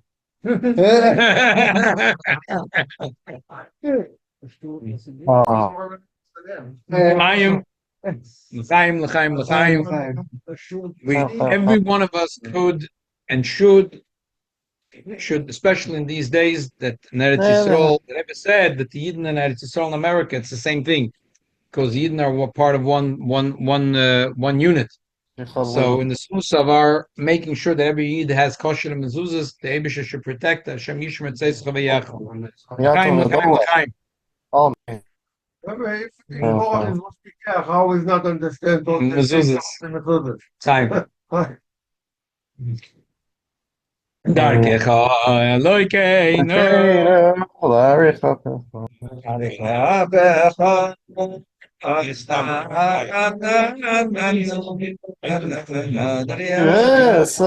L'chaim. Every one of us could and should, especially in these days that in Eretz Yisrael, the Rebbe said that the Yidden in Eretz Yisrael in America, it's the same thing, because the Yidden are part of one unit. So in the source of our making sure that every Yid has kosher and mezuzahs, the Eibusha should protect Hashem Yishmer Tzeitzcha V'Yachal. L'chaim. Oh, I always not understand those mezuzahs. Time. Darkecha Elokeinu. Yes,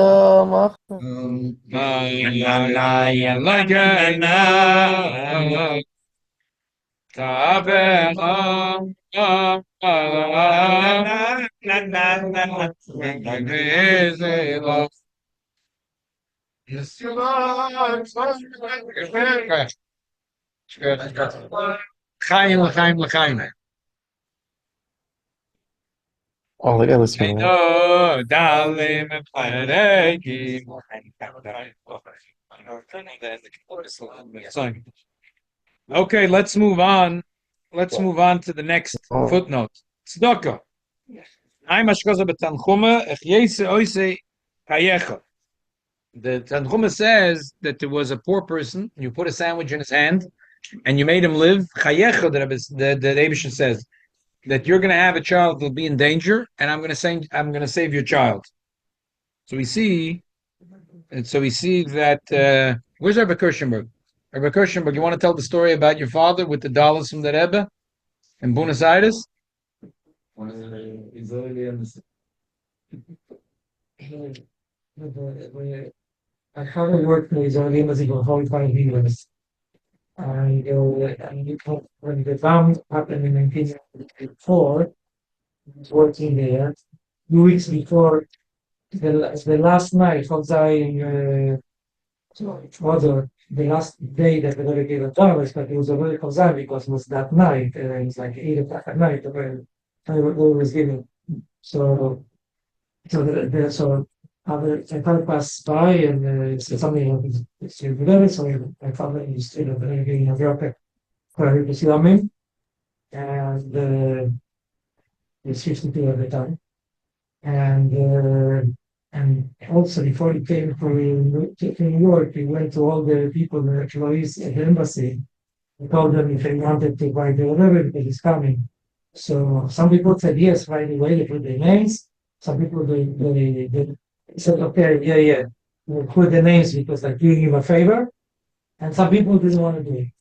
L'chaim. Oh, look at this one. Okay, let's move on. let's move on to the next Oh. footnote. Tzedakah. I'm Ashkaza b'Tanchuma, Echyese Oise Kayecha. The Tanchuma says that there was a poor person, you put a sandwich in his hand, and you made him live. Chayecha, the Abishan says, that you're going to have a child who'll be in danger, and I'm going to save your child. So we see that, where's Rabbi Kirschenberg? Rabbi Kirschenberg, you want to tell the story about your father with the dollars from the Rebbe in Buenos Aires? I haven't worked in the Israeli embassy for 45 years. And when the bomb happened in 1994, I was working there. 2 weeks before the last night, the last day that the Rebbe gave a Tammuz, but it was already Chazai because it was that night. It was like 8 o'clock at night. I was giving. So I thought passed by and said something it's very so I found that he's still getting a drop for to see me and it's 52 at the time and also before he came to New York he went to all the people the employees at the embassy and told them if they wanted to buy the river because he's coming. So some people said yes right away, they put their names. Some people they said, okay, yeah, we'll put the names because they're doing him a favor. And some people didn't want to do it.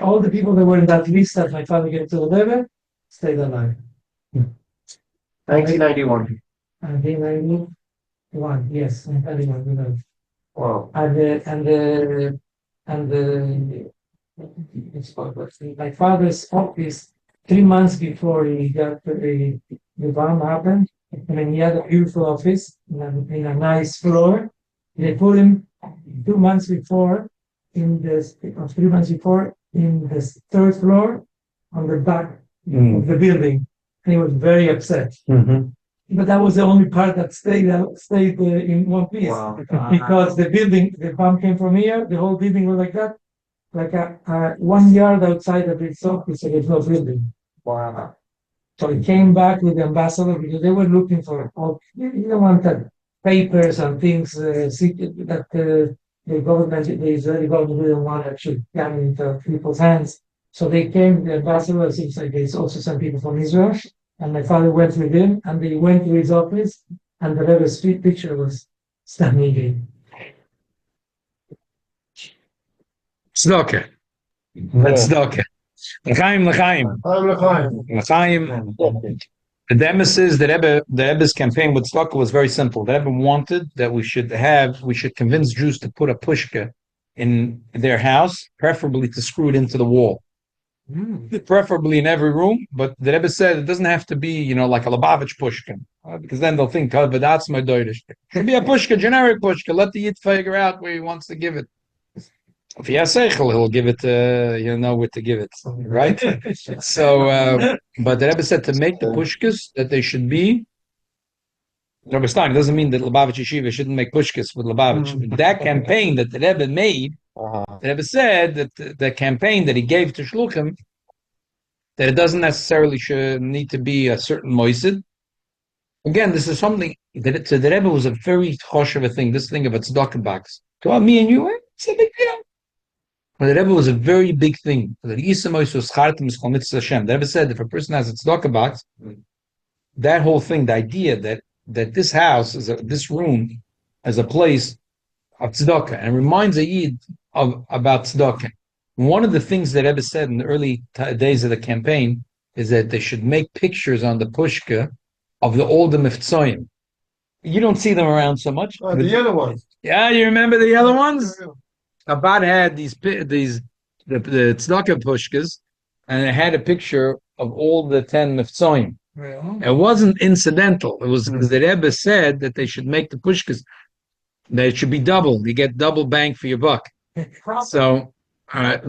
All the people that were in that list that my father gave to the Rebbe stayed alive. 1991. 1991, yes, 1991. Wow. My father's office 3 months before he got the bomb happened. And then he had a beautiful office in a nice floor. They put him 2 months before in the 3 months before in the third floor on the back of the building. And he was very upset. Mm-hmm. But that was the only part that stayed in one piece. Wow. Because the bomb came from here, the whole building was like that. Like 1 yard outside of its office, so there's no building. Wow. So he came back with the ambassador because they were looking for all, you don't want that papers and things that the Israeli government didn't want actually come into people's hands. So they came, the ambassador, seems like there's also some people from Israel, and my father went with him, and they went to his office, and the Rebbe's picture was standing. Tzedakah. That's tzedakah. L'chaim. The emesis, the Rebbe's campaign with tzedakah was very simple. The Rebbe wanted that we should convince Jews to put a pushka in their house, preferably to screw it into the wall. Preferably in every room, but the Rebbe said it doesn't have to be, like a Lubavitch pushka, because then they'll think, oh, but that's my Deutsch. It should be a pushka, generic pushka. Let the Yid figure out where he wants to give it. If he has seichel, he'll give it. He'll know where to give it, right? So, but the Rebbe said to make the pushkas that they should be. Rabbi Stein, it doesn't mean that Lubavitch Yeshiva shouldn't make pushkas with Lubavitch. That campaign that the Rebbe made, the Rebbe said that the campaign that he gave to Shluchim, that it doesn't necessarily need to be a certain moisid. Again, this is something that to the Rebbe was a very chosh of a thing. This thing of a tzedakah box. To me and you, it's a big deal. But the Rebbe was a very big thing. The Rebbe said if a person has a tzedakah box, that whole thing, the idea that this house this room as a place of tzedakah and reminds a Yid about tzedakah. One of the things that Rebbe said in the early days of the campaign is that they should make pictures on the pushka of the older miftzoyim. You don't see them around so much. The yellow ones. Yeah, you remember the yellow ones? Abad had the tzedakah pushkas, and it had a picture of all the 10 miftzoyim. It wasn't incidental. It was because the Rebbe said that they should make the pushkas, that it should be double. You get double bang for your buck. So, said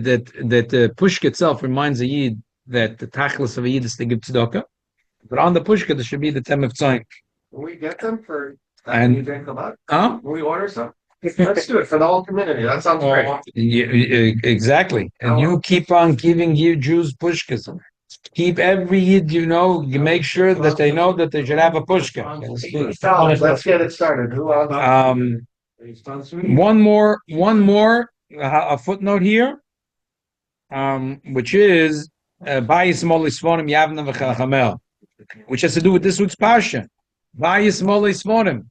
that the pushka itself reminds a Yid that the tachlis of a Yid is to give tzedakah, but on the pushka there should be the 10 miftzoyim. Will we get them for And you drink them up? huh? Will we order some? Let's do it for the whole community. That sounds great. Exactly. And you keep on giving you Jews pushkas. Keep every Yid, you make sure that they know that they should have a pushka. Let's get it started. Who else? One more, a footnote here, which is Bayis Moli Svonim Yavna V'Chachamel, which has to do with this week's parsha. Bayis Moli Svonim.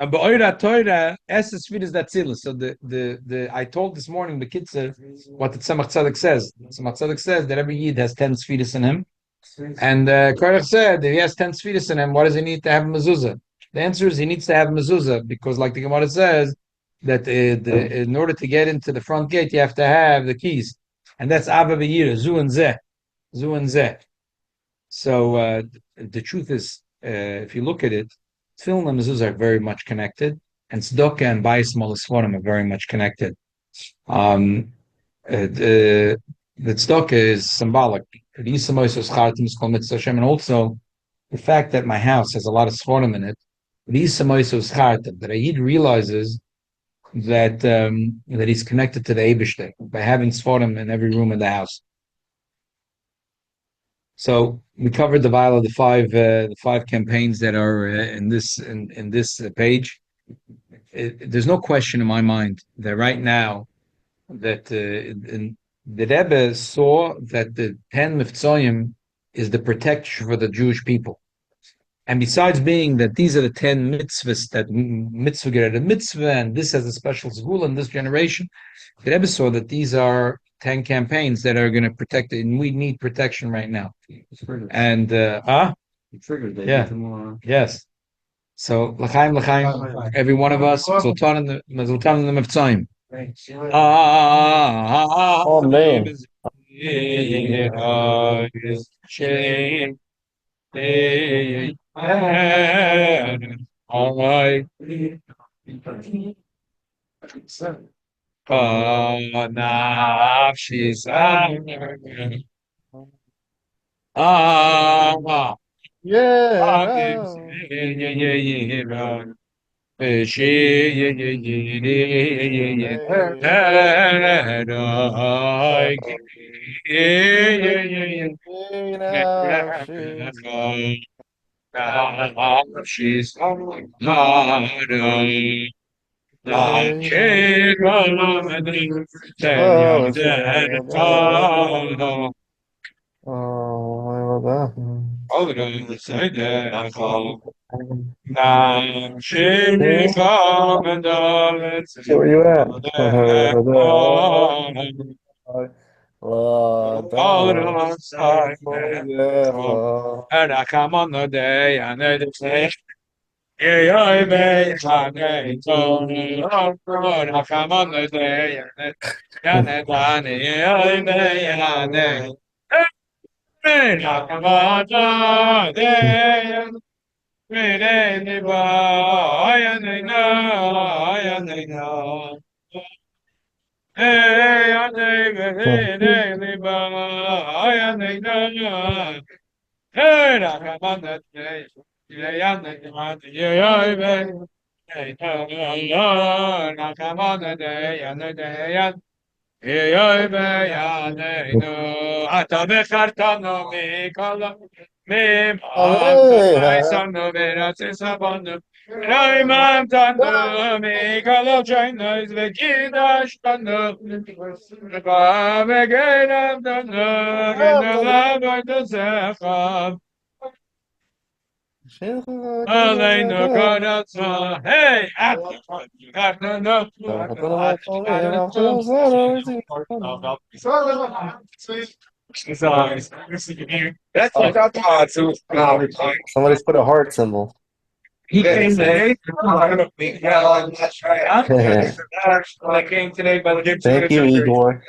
Ba'oira Torah Esses Fidas Datzilus. So the I told this morning the kids what the Tzemach Tzedek says. Tzemach Tzedek says that every Yid has 10 Sfidas in him, and Korach said if he has 10 Sfidas in him, what does he need to have a mezuzah? The answer is he needs to have a mezuzah because, like the Gemara says, that in order to get into the front gate, you have to have the keys, and that's Ava B'Yira, Zu and Zeh, Zu and Zeh. So the truth is, if you look at it, Tefillin and mezuzah are very much connected, and tzedakah and bayis molisforim are very much connected. The tzedakah is symbolic. And also the fact that my house has a lot of sforim in it, that a Yid realizes that that he's connected to the Eibishter by having sforim in every room in the house. So we covered the vial of the five campaigns that are in this page. There's no question in my mind that right now that the Rebbe saw that the 10 Miftzoyim is the protection for the Jewish people. And besides being that these are the 10 mitzvahs that mitzvah get a mitzvah, and this has a special zgul in this generation, the Rebbe saw that these are 10 campaigns that are going to protect it, and we need protection right now. And yeah, yes. So l'chaim, every one of us, Zoltan in the Meftzayim. All right. Nafshis Where you at? Somebody's put a heart symbol. He came today. I came today by the Thank you, Igor.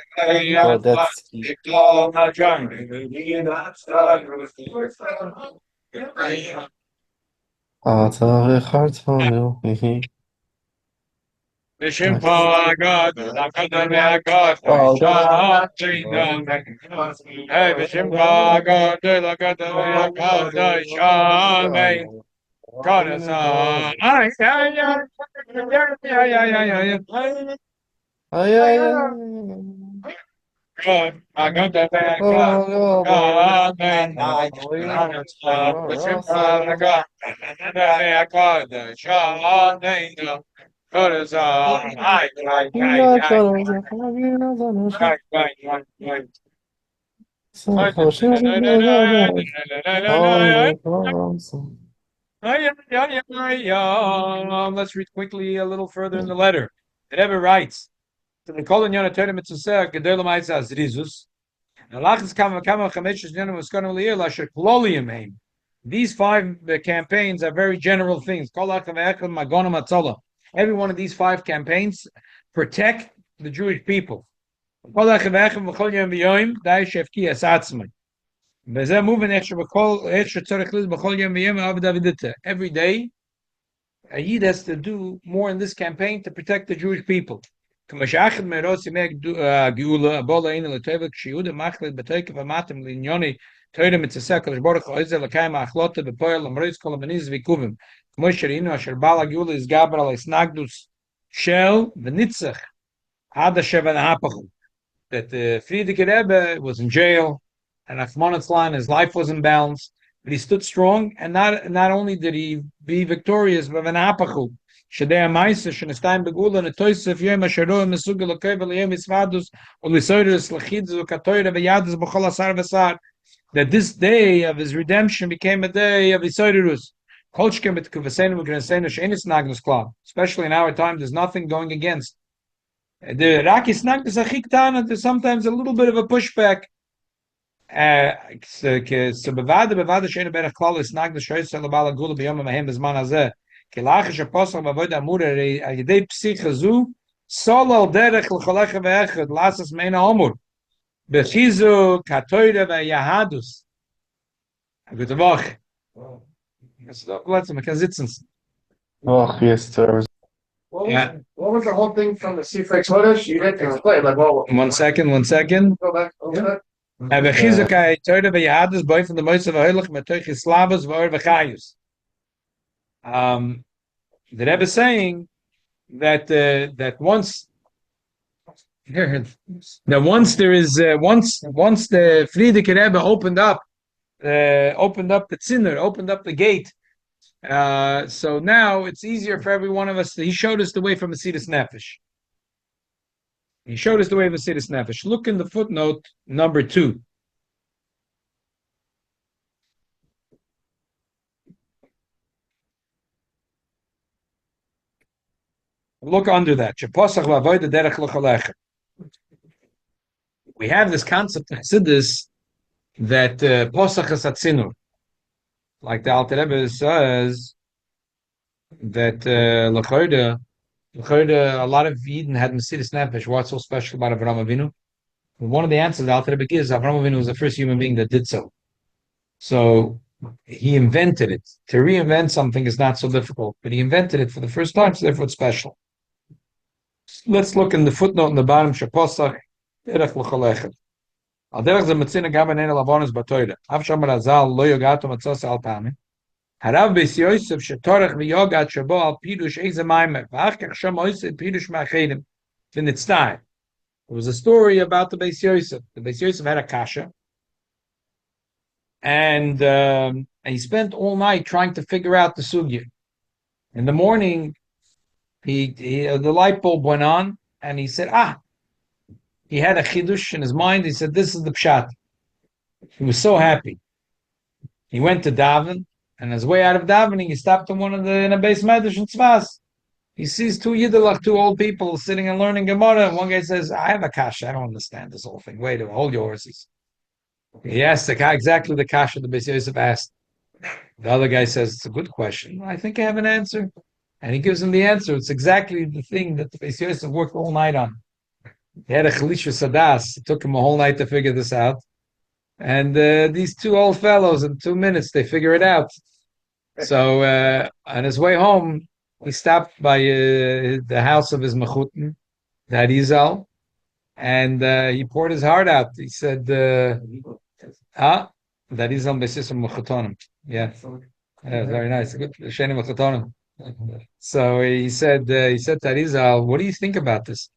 Oh, that's Oh, yeah, yeah. Let's read quickly a little further in the letter. It ever writes. The Kolon Yonah Torah Mitzvah Gedol Ma'isa Zrizus. These five campaigns are very general things. Every one of these five campaigns protect the Jewish people. Every day, a Yid has to do more in this campaign to protect the Jewish people. That the Frierdiker Rebbe was in jail, and Achmanatzlan, his life was in balance, but he stood strong, and not only did he be victorious, but v'napachu. Shadei Amaisa, Shenestayim Begula, Netoisef Yom Asheroa, Mesugel Okev Eliyem Isvadus, Ulisoidus Lechidzu Katoira V'Yadus B'Chol Asar V'Sar. That this day of his redemption became a day of Isoidus. Especially in our time, there's nothing going against. The Raki Snagdus Achiktana, there's sometimes a little bit of a pushback. Gute Woche. Man kann sitzen. Oh, yes, sir. Yeah. What was the whole thing from the Seafreaks Hoodish? You didn't explain, like, well, 1 second. go back over that. Aber Chizukay Torah v'Yahadus boy from the Moisav Ha'ilach Metoich Slavas v'Or v'Chayus. The Rebbe is saying that once there is once the Frierdiker Rebbe opened up the zinner, opened up the gate. So now it's easier for every one of us. He showed us the way from Mesidas Nefesh. He showed us the way of Mesidas Nefesh. Look in the footnote number 2. Look under that. We have this concept of Chassidus that Posach is Atzinur. Like the Alter Rebbe says that L'chorda, a lot of Yidden had Mesidas Nefesh. What's so special about Avraham Avinu? And one of the answers the Alter Rebbe gives, Avraham Avinu was the first human being that did so. So he invented it. To reinvent something is not so difficult, but he invented it for the first time, so therefore it's special. Let's look in the footnote in the bottom. Shaposach derech l'cholechet. Al derech ze metzina gam b'nei lavonos b'toyre. Av shomar azal lo yogato matzos al pamim. Harav beis Yosef shetorech v'yogat shabo al pirush eze maimer. V'ach kach shom oised pirush ma'achedim. V'nitztai. There was a story about the Beis Yosef. The Beis Yosef had a kasha, and he spent all night trying to figure out the sugya. In the morning, the light bulb went on, and he said, he had a chidush in his mind. He said, this is the pshat. He was so happy. He went to daven, and on his way out of davening, he stopped in a base medrash in Tzvas. He sees two yiddelach, two old people sitting and learning Gemara, and one guy says, I have a kasha. I don't understand this whole thing. Wait, hold your horses. He asked exactly the kasha the Beis Yosef asked. The other guy says, it's a good question. I think I have an answer. And he gives him the answer. It's exactly the thing that the Beis Yosef worked all night on. He had a chalisha sadas. It took him a whole night to figure this out. And these two old fellows, in 2 minutes, they figure it out. So on his way home, he stopped by the house of his mechutin, the Harizal, and he poured his heart out. He said, the Harizal Besis Mechutonim. Yeah, very nice. Good. Sheni Mechutonim. So he said to Arizal, what do you think about this?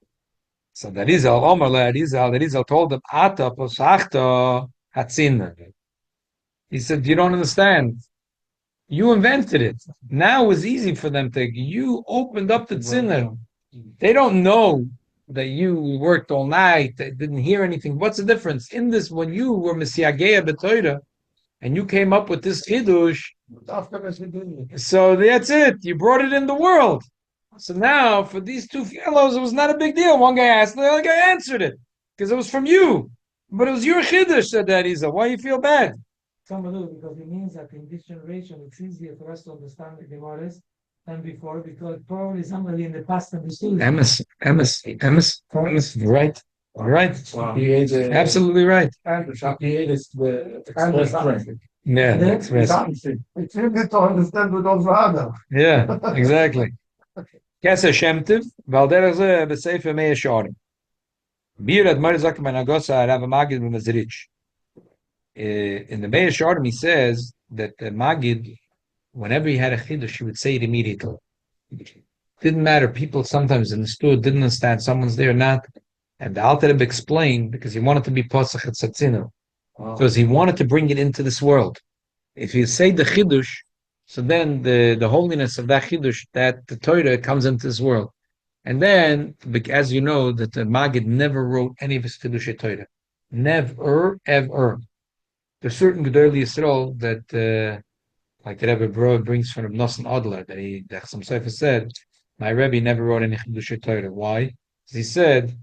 So Arizal told him, Ata posachta hatzin. He said, you don't understand. You invented it. Now it's easy for them to. You opened up the tzimmer. They don't know that you worked all night. They didn't hear anything. What's the difference in this? When you were Messiageya B'Toira and you came up with this chidush, so that's it. You brought it in the world. So now for these two fellows, it was not a big deal. One guy asked, the other guy answered it because it was from you, but it was your chidush. Said that Isa. Why you feel bad? Some do, because it means that in this generation it's easier for us to understand the Gemaras than before, because probably somebody in the past understood it. Emes, right. Absolutely right. Yeah, express. It's really good to understand what those are. Yeah, exactly. Kesa Shemtiv, Valderach ze b'sefer Meir Shorim. Bir Admar Zak Ben Agosa Rav Magid b'Mezrich. In the Meir Shorim, he says that the Magid, whenever he had a chiddush, he would say it immediately. Didn't matter. People sometimes understood, didn't understand. Someone's there or not. And the Alter Rebbe explained because he wanted to be Posach at Satzino. Because he wanted to bring it into this world. If you say the chiddush, so then the holiness of that chiddush, that the Torah comes into this world. And then, as you know, that the Maggid never wrote any of his chiddush Torah. Never, ever. There's certain Gedolei Yisrael that, like the Rebbe Bro brings from Nosson Adler, that some Sefer said, my Rebbe never wrote any chiddush Torah. Why? Because he said,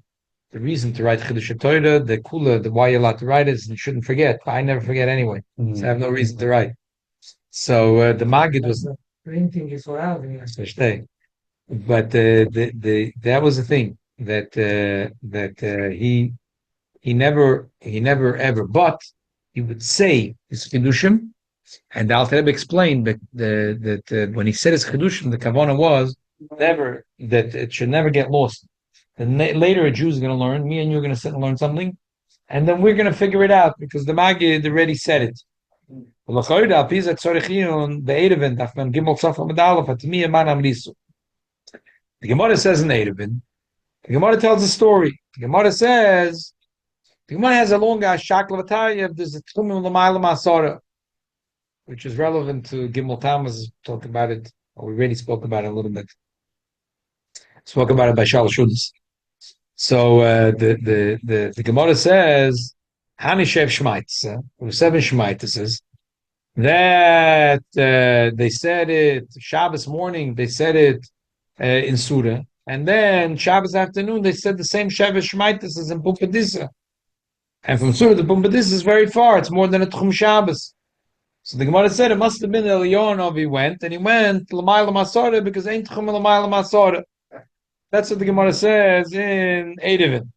the reason to write Chiddush Torah, the kula, the why you're allowed to write is you shouldn't forget. I never forget anyway, so I have no reason to write. So the Maggid was Printing is for out. but that was the thing that he never ever, but he would say his chidushim, and the Alter Rebbe explained that when he said his chidushim, the kavanah was never that it should never get lost. And later a Jew's going to learn, me and you are going to sit and learn something, and then we're going to figure it out because the Maggid already said it. The Gemara says in Erevin, the Gemara tells a story. The Gemara says, the Gemara has a long shakla there's a Tchumim L'mayla Masara, which is relevant to Gimmel Tammuz. Talked about it, or we already spoke about it a little bit. Spoke about it by Shal Shudas. So the Gemara says, Hani Shev Shmaitis, there were 7 Shmaitises, that they said it Shabbos morning, they said it in Surah, and then Shabbos afternoon they said the same Shabbos Shmaitises in Pumpadisa. And from Surah to Pumpadisa is very far, it's more than a Tchum Shabbos. So the Gemara said it must have been Elionov he went L'mayla Masora because ain't Tchum L'mayla Masora. That's what the Gemara says in Erevin.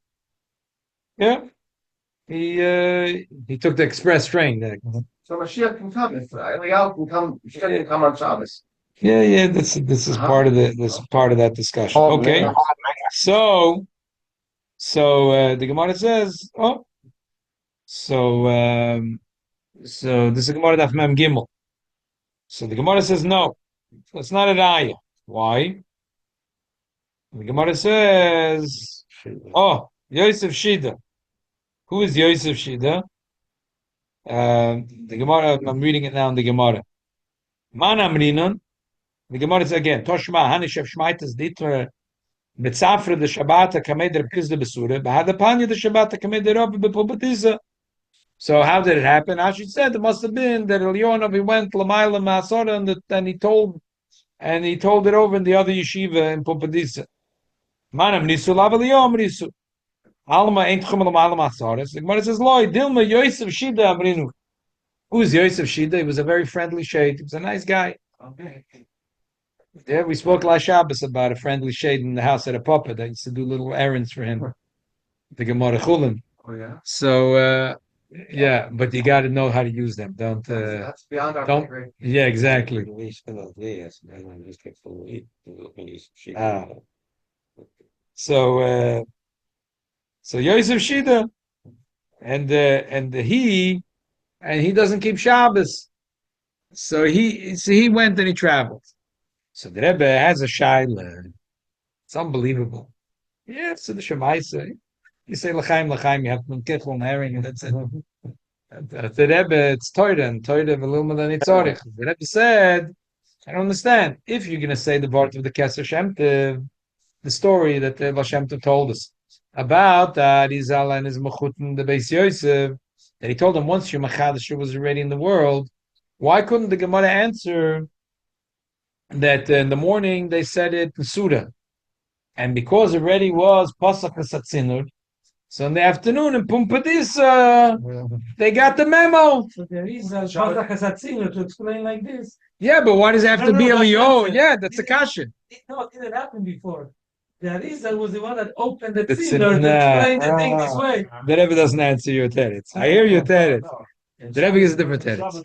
Yeah, he took the express train. So Mashiach can come if Eliyahu can come. Mashiach can come on Shabbos. Yeah. This is part of that discussion. Okay, so the Gemara says, so this is the Gemara Daf Mem Gimmel. So the Gemara says no, it's not a raya. Why? The Gemara says, Yosef Shida. Who is Yosef Shida? The Gemara, I'm reading it now in the Gemara. Man Amrinon. The Gemara says again, Toshma, Hanishev Shmaitas Ditra, Betzafra the Shabbat, Kamed Reb Kizda Besura, Bahadapanya the Shabbat, Kamed Reb Bepobatiza. So how did it happen? Ashi said it must have been that Elionov he went Lamaila Masora and he told it over in the other yeshiva in Pumpadisa. Manam nisu lavaliyom nisu. Alma ain't chumel alma asaris. The Gemara says, "Loi Dilma Yosef Shida Amrinu." Who is Yosef Shida? He was a very friendly shade. He was a nice guy. Okay. Yeah, we spoke last Shabbos about a friendly shade in the house at a papa that used to do little errands for him. The Gemara Chulin. Oh yeah. So yeah, but you got to know how to use them. That's beyond our don't. pay grade. Yeah, exactly. So Yosef Shida, and he doesn't keep Shabbos, so he went and he traveled, So the Rebbe has a shaila. It's unbelievable. Yeah, so the Shemaisa. You say L'chaim, L'chaim, you have to kichel and herring, and that's it. The Rebbe, it's Torah, and Torah v'lumad anitzorich. The Rebbe said, I don't understand. If you're going to say the word of the Kesser Shem Tov, the story that the Baal Shem Tov told us about Rizal and his Mechut in the Beis Yosef, that he told him once your Machadash was already in the world, why couldn't the Gemara answer that in the morning they said it in Suda? And because already was Pasach Satzinur, so in the afternoon in Pumpadisa, they got the memo. So there is a Shazak Hasatzino to explain like this. Yeah, but why does it have No, to no, be that's Elio? not- Yeah, that's a kasha. No, it didn't happen before. The Arizal was the one that opened the That's it, tzimmer to nah. explain the thing this way. The Rebbe doesn't answer your teretz. I hear your teretz. The Rebbe gives a different teretz.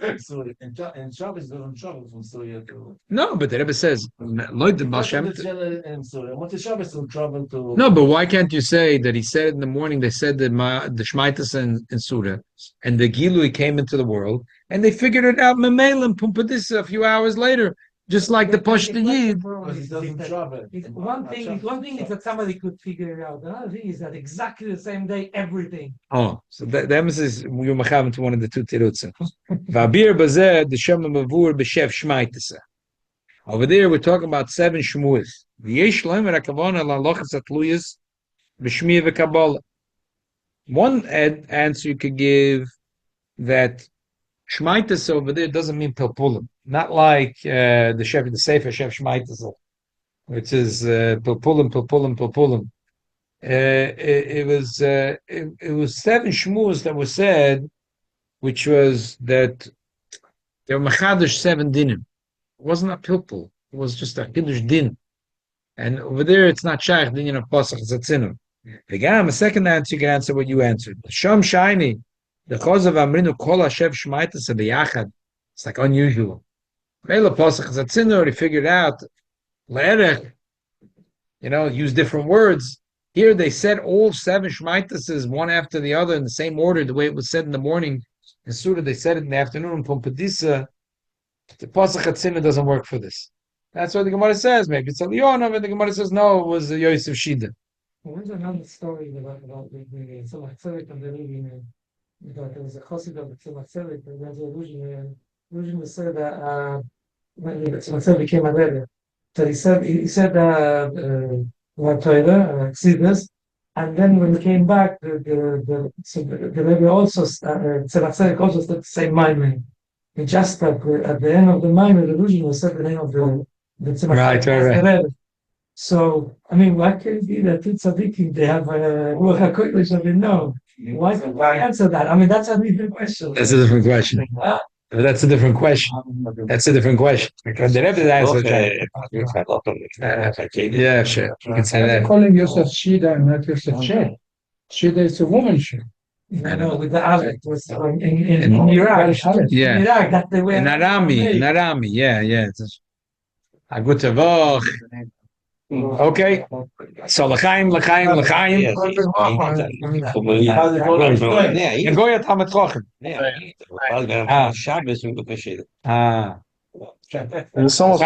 And Shabbos doesn't travel from Syria to. No, but the Rebbe says, Lloyd the Baal Shem Tov. And Syria. What the Shabbos will travel to? No, but why can't you say that he said in the morning, they said the Shmaitas in Surah, and the Gilui came into the world, and they figured it out, Memel and Pumpadissa a few hours later, just like the Pashta Yid. Because he doesn't travel. One thing is that somebody could figure it out. Another thing is that exactly the same day, everything. Oh, so the emphasis you're machav to one of the two tirutzim. V'abir bazeh the shem mavur b'shev shmaitasa. Over there, we're talking about 7 shmuas. V'yesh loimer hakavona la'lochas atluyas b'shmi v'kabbalah. One answer you could give that shmaitasa over there doesn't mean pilpulim. Not like the Sefer Shev Shmaitasa, which is pilpulim. It was 7 shmuz that was said, which was that there were machadish 7 dinim. It wasn't a pilpul. It was just a kiddush din. And over there, it's not shaykh din of pasach zatzinu. Again, a second answer, you can answer what you answered. Sham shiny, the chozav amrinu kol hashev shmaitas b'yachad. It's like unusual. Mela pasach zatzinu, he figured out le'erech, use different words. Here they said all 7 shmaitases one after the other in the same order, the way it was said in the morning. In Surah, they said it in the afternoon. Pumpadisa, the Pasach Hatzina doesn't work for this. That's what the Gemara says. Maybe it's Elionah, but the Gemara says no, it was Yosef Shida. There's another story about the Tzemach Tzedek and the Levin. That there was a chassid of the Tzemach Tzedek, and there's a Ruzhin said that when the Tzemach Tzedek became a Rebbe, so he said Torah, Chassidus, and then when he came back, the Rebbe also, Tzemach Tzedek also said the same mind. He just at the end of the mind, the Ruzhin was said the name of the Tzemach Right. Rebbe. So, I mean, why can't it be that two tzaddikim, they have Ruach HaKodesh of know? Why answer that? I mean, that's a different question. That's a different question. That's a different question. Because the Rebbe answered yeah, sure. You can say that. Calling yourself Shida and not yourself Shed. Shida is a woman Shed. No, with the Aleph was in Iraq. Yeah. In Iraq, that they were In Arami, yeah. Agutavach. Okay. So l'chaim. And Goya Tamat Chochem. Shabbos and Gupashir. It's almost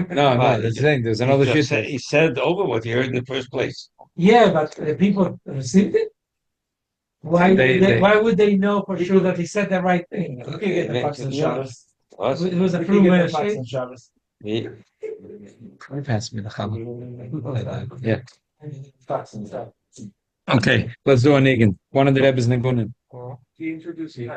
No, that's the thing. There's another shit. He said over what he heard in the first place. Yeah, but the people received it. Why would they know for sure that he said the right thing? You can get the facts on Shabbos. It was a You can get the true facts on Shabbos. Pass me the challah. Yeah. Facts and stuff. Okay, let's do a niggin. One of the Rebbe's nigunim. He introduced you.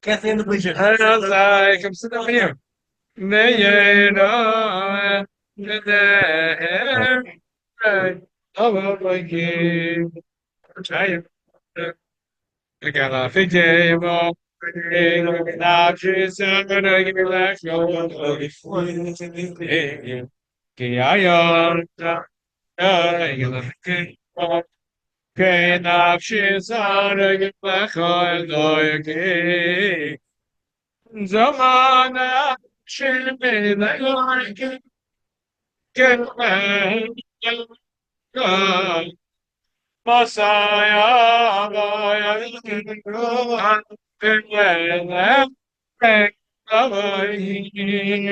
Can't stand the bleacher. Come sit down here. Zamana Shemina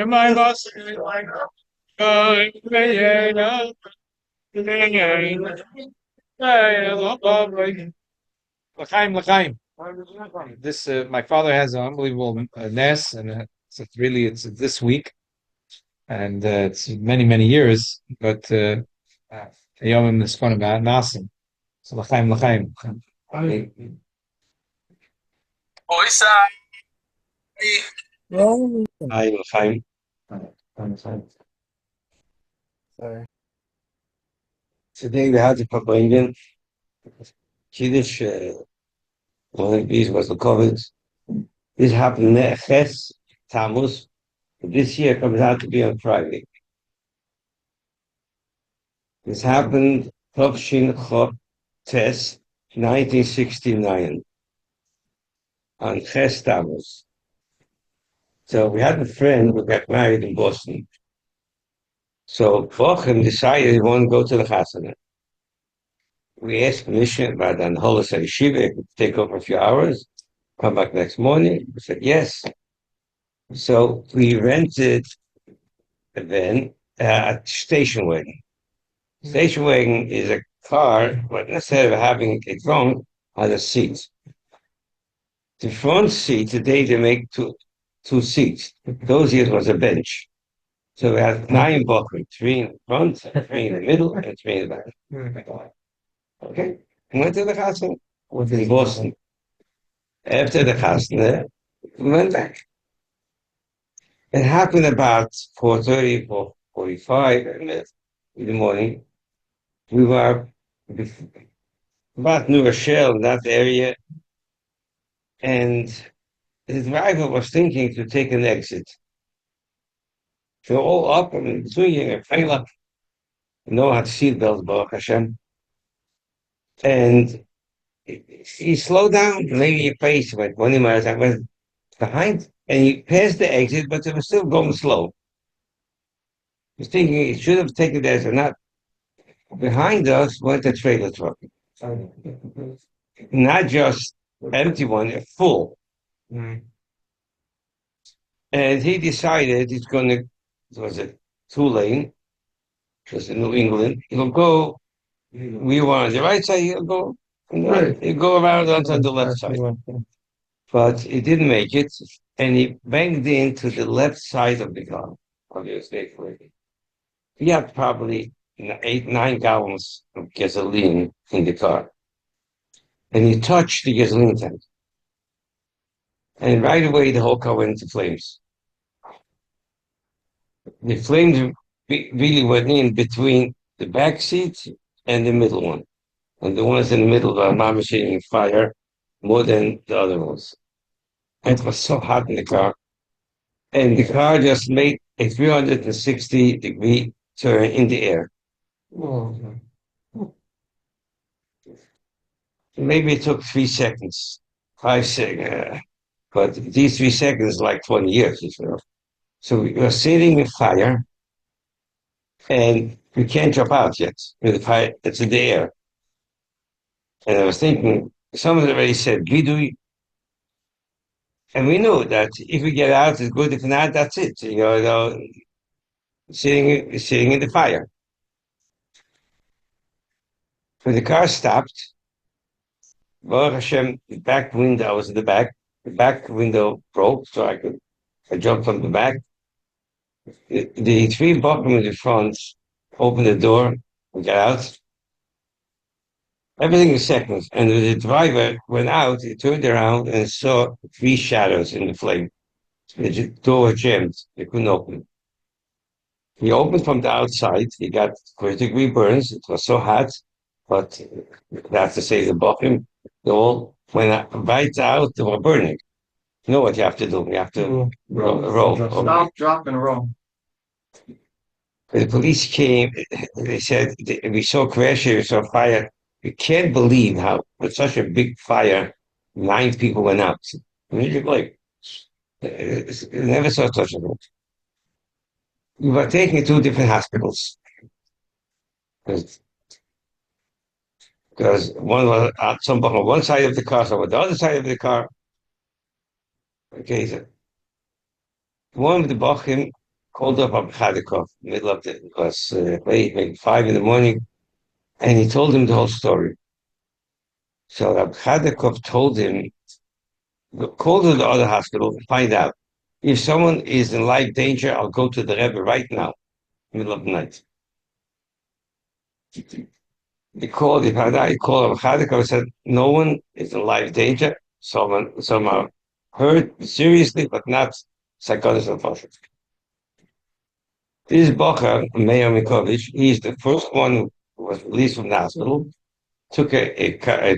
my boss, L'chaim, l'chaim. This my father has an unbelievable nes, and it's this week, and it's many years. But Yom is fun about nasim. So l'chaim, l'chaim. Hi, L'chaim. Sorry. Today we had the Farbrengen. Kiddush, one of these was the COVID. This happened Ches Tammuz. This year comes out to be on Friday. This happened Tovshin Chop Tes 1969 on Ches Tammuz. So we had a friend who got married in Boston. So Bochum decided he wanted to go to the Chasana. We asked permission about an Holos Yeshiva, it could take over a few hours, come back next morning. We said yes. So we rented then a station wagon. Station wagon is a car, but instead of having a trunk, has a seat. The front seat, today they make two seats. Those years was a bench. So we had 9 buckets, 3 in the front, 3 in the middle, and 3 in the back. Okay? We went to the Chasna in Boston. After the Chasna, we went back. It happened about 4:30, 4:45 in the morning. We were about New Rochelle, in that area, and the driver was thinking to take an exit. So all up and swinging a trailer, no had seatbelts, Baruch Hashem. And he slowed down, maybe your pace went 20 miles, I went behind, and he passed the exit, but it was still going slow. He was thinking he should have taken the exit or not. Behind us went a trailer truck. Not just empty one, a full. And he decided he's going to, it was a 2-lane, it was in New England, he'll go, we were on the right side, he'll go, he'll go around onto the left side. But he didn't make it, and he banged into the left side of the car, of the estate. He had probably 8-9 gallons of gasoline in the car. And he touched the gasoline tank. And right away, the whole car went into flames. The flames really went in between the back seat and the middle one. And the ones in the middle were machine fire more than the other ones. And it was so hot in the car. And the car just made a 360-degree turn in the air. Maybe it took 3 seconds, 5 seconds. But these 3 seconds, like 20 years, you know. So we were sitting in fire, and we can't drop out yet. The fire, it's in the air. And I was thinking, someone already said, Bidui. And we knew that if we get out, it's good. If not, that's it. You know sitting in the fire. When the car stopped, Baruch Hashem, the back window, I was in the back window broke, so I jumped from the back. The 3 buckmen in the front opened the door, we got out. Everything in seconds. And when the driver went out, he turned around and saw 3 shadows in the flame. The door was jammed, they couldn't open. He opened from the outside. He got first-degree burns. It was so hot, but that's to say the bottom, they all went right out. They were burning. You know what you have to do? You have to roll. Stop, drop, and roll. The police came. They said we saw crashes, we saw fire. You can't believe how with such a big fire, 9 people went out. I mean, you're like, never saw such a thing. We were taken to 2 different hospitals because one was at some on one side of the car, some on the other side of the car. Okay, so one of the Bochum called up Abchadikov, middle of the, it was late, maybe 5 in the morning, and he told him the whole story. So Abchadikov told him, call to the other hospital, find out. If someone is in life danger, I'll go to the Rebbe right now, middle of the night. He called Abchadikov, said, no one is in life danger. Some are hurt seriously, but not psychotic unfortunately. This Bocher, Meir Mikovic, he's the first one who was released from the hospital, took a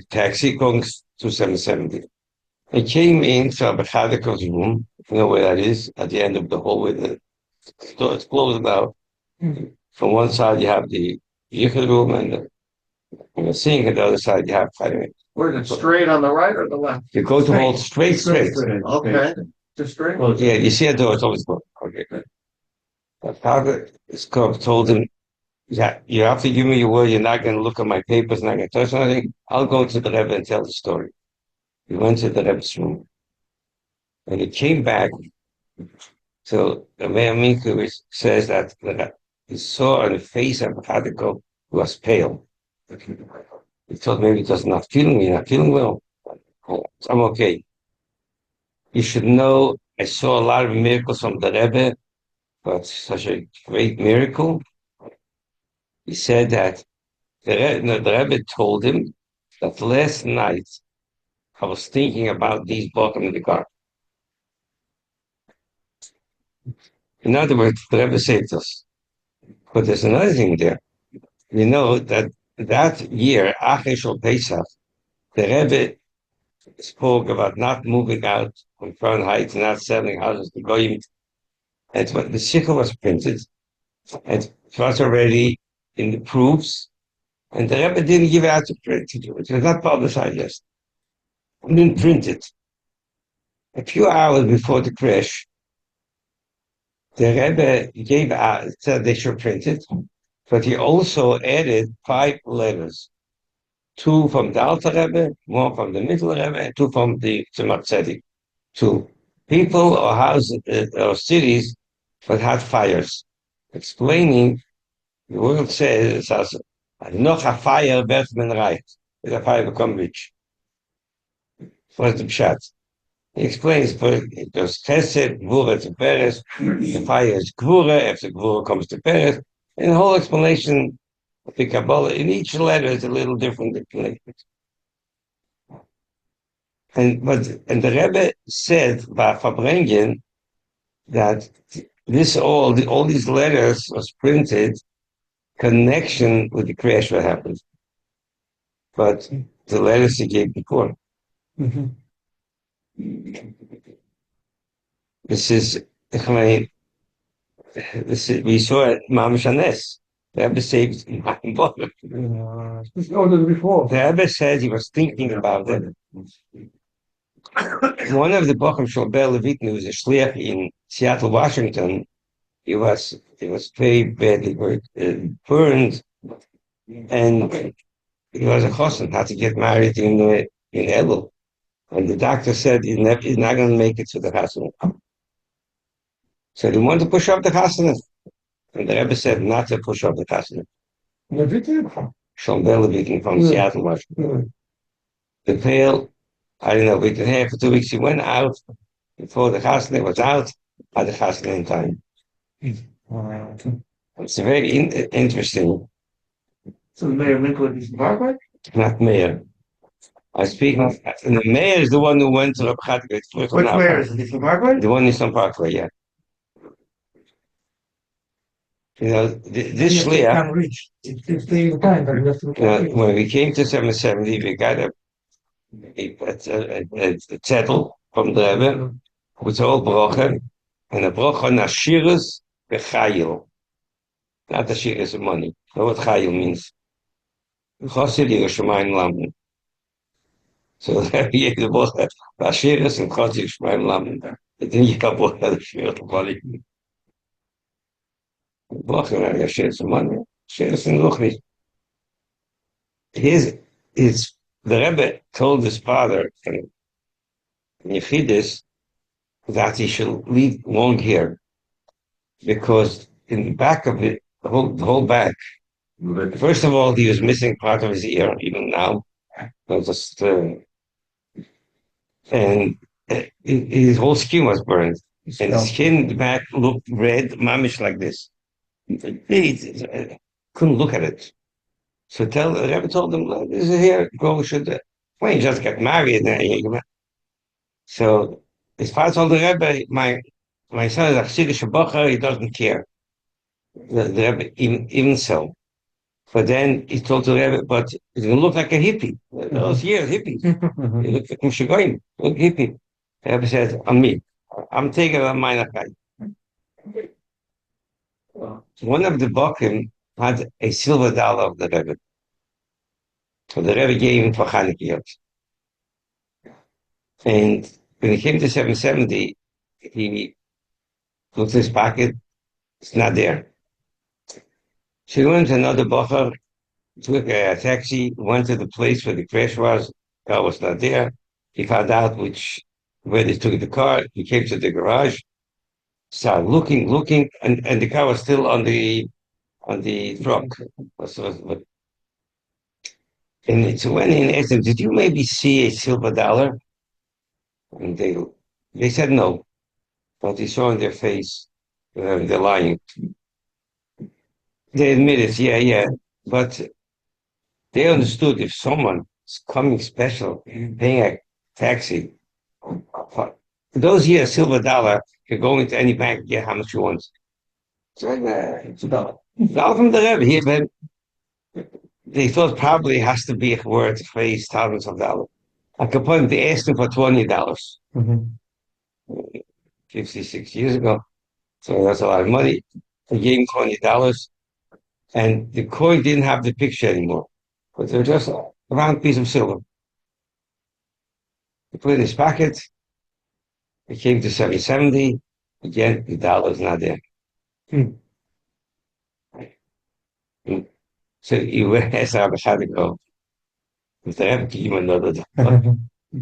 taxi going to 770. He came into Abchadikov's room, you know where that is, at the end of the hallway. The door is closed now. From one side you have the Yichud room, and the sink, and the other side you have Farbrengen. Where is it, straight on the right or the left? You go to hold straight. Okay, just straight. Yeah, you see a door, it's always closed. Okay, good. But Father told him, yeah, you have to give me your word, you're not going to look at my papers, not going to touch anything. I'll go to the Rebbe and tell the story. He went to the Rebbe's room. And he came back. So the Meir Minkovich says that he saw on the face of Chadikov who was pale. He thought maybe he was not feeling well. I'm okay. You should know, I saw a lot of miracles from the Rebbe, but such a great miracle. He said that the Rebbe told him that last night I was thinking about these bottom in the car. In other words, the Rebbe saved us. But there's another thing there. You know that year, Achei Shel Pesach, the Rebbe spoke about not moving out from Crown Heights, not selling houses to Goyim. And when the Sikha was printed, and it was already in the proofs, and the Rebbe didn't give it out to print. It was not publicized yet. He didn't print it. A few hours before the crash, the Rebbe gave out, said they should print it, but he also added 5 letters. 2 from the Alter Rebbe, 1 from the Middle Rebbe, and 2 from the Tzemach Tzedek. To people or houses or cities that had fires, explaining the word says as noch a fire wird man reich. With a fire become rich. What's the pshat? He explains it was chesed, gvura to Peres, the fire is gvura, if the gvura comes to Peres, and the whole explanation of the Kabbalah in each letter is a little different explanation. And the Rebbe said by Farbrengen that all these letters was printed connection with the crash that happened. But the letters he gave before. Mm-hmm. This is we saw it Mamash Hanes. The Rebbe saved This ordered before. The Rebbe said he was thinking about it. One of the Bochum Shobel Levit was a shliach in Seattle, Washington. He was very badly burned, and he was a chosen, had to get married in Elul. And the doctor said he's not going to make it to the hospital. So he wanted to push up the chasana. And the Rebbe said not to push up the chasana. Shobel Levit from Seattle, Washington. The pale, I don't know, week and a half or 2 weeks, he went out before the chasana was out, at the chasana in time. It's very interesting. So Mayor Minkovic is Parkway? Not mayor. I speak. The mayor is the one who went to Reb Chatzkel. Which mayor is it? From Parkway? The one in some Parkway, yeah. this Yes, they shliach, can reach. If they can, but we have to when we came to 770, we got a zettel from the Rebbe with all brochen, and a brochen ashiras bechayil. Not ashiras of money. Know what chayil means? Chosir Yerushalayim Lamed. So there he gave the brochen ashiras and chosir Yerushalayim Lamed. And then you got brochen ashiras of money. Brochen ashiras of money. Ashiras and luchnis. His the Rebbe told his father in Yechidus that he should leave long hair because in the back of it, the whole back. First of all, he was missing part of his ear even now. Just and his whole skin was burned, and his skin the back looked red, mamish like this. He couldn't look at it. So the Rebbe told him, "This is here. Go should." Well, he just got married. So his father told the Rebbe, my son is a Chassidish Bocher, he doesn't care. The Rebbe, even so. But then he told the Rebbe, but he's going to look like a hippie. Those years, hippies. He looked like Mishigoyim, look hippie. The Rebbe said, I'm taking a minor guy. One of the Bochim had a silver dollar of the Rebbe. So the Rebbe gave him for Chanukah. And when he came to 770, he looked in his pocket, it's not there. She went to another buffer, took a taxi, went to the place where the crash was, car was not there. He found out where they took the car, he came to the garage, started looking, and the car was still on the truck. And so when he asked him, did you maybe see a silver dollar? And they said no, but he saw in their face they're lying. They admitted, yeah, but they understood if someone is coming special, paying a taxi, those years, silver dollar can go into any bank and get how much you want. So it's a dollar. Dollar from the Rebbe. They thought probably it has to be worth to raise thousands of dollars. At the point they asked him for $20. 56 years ago. So that's a lot of money. They gave him $20. And the coin didn't have the picture anymore, but they were just a round piece of silver. He put it in his pocket. It came to 770. Again, the dollar is not there. So he went as I had to go. If they have to give him another dollar. A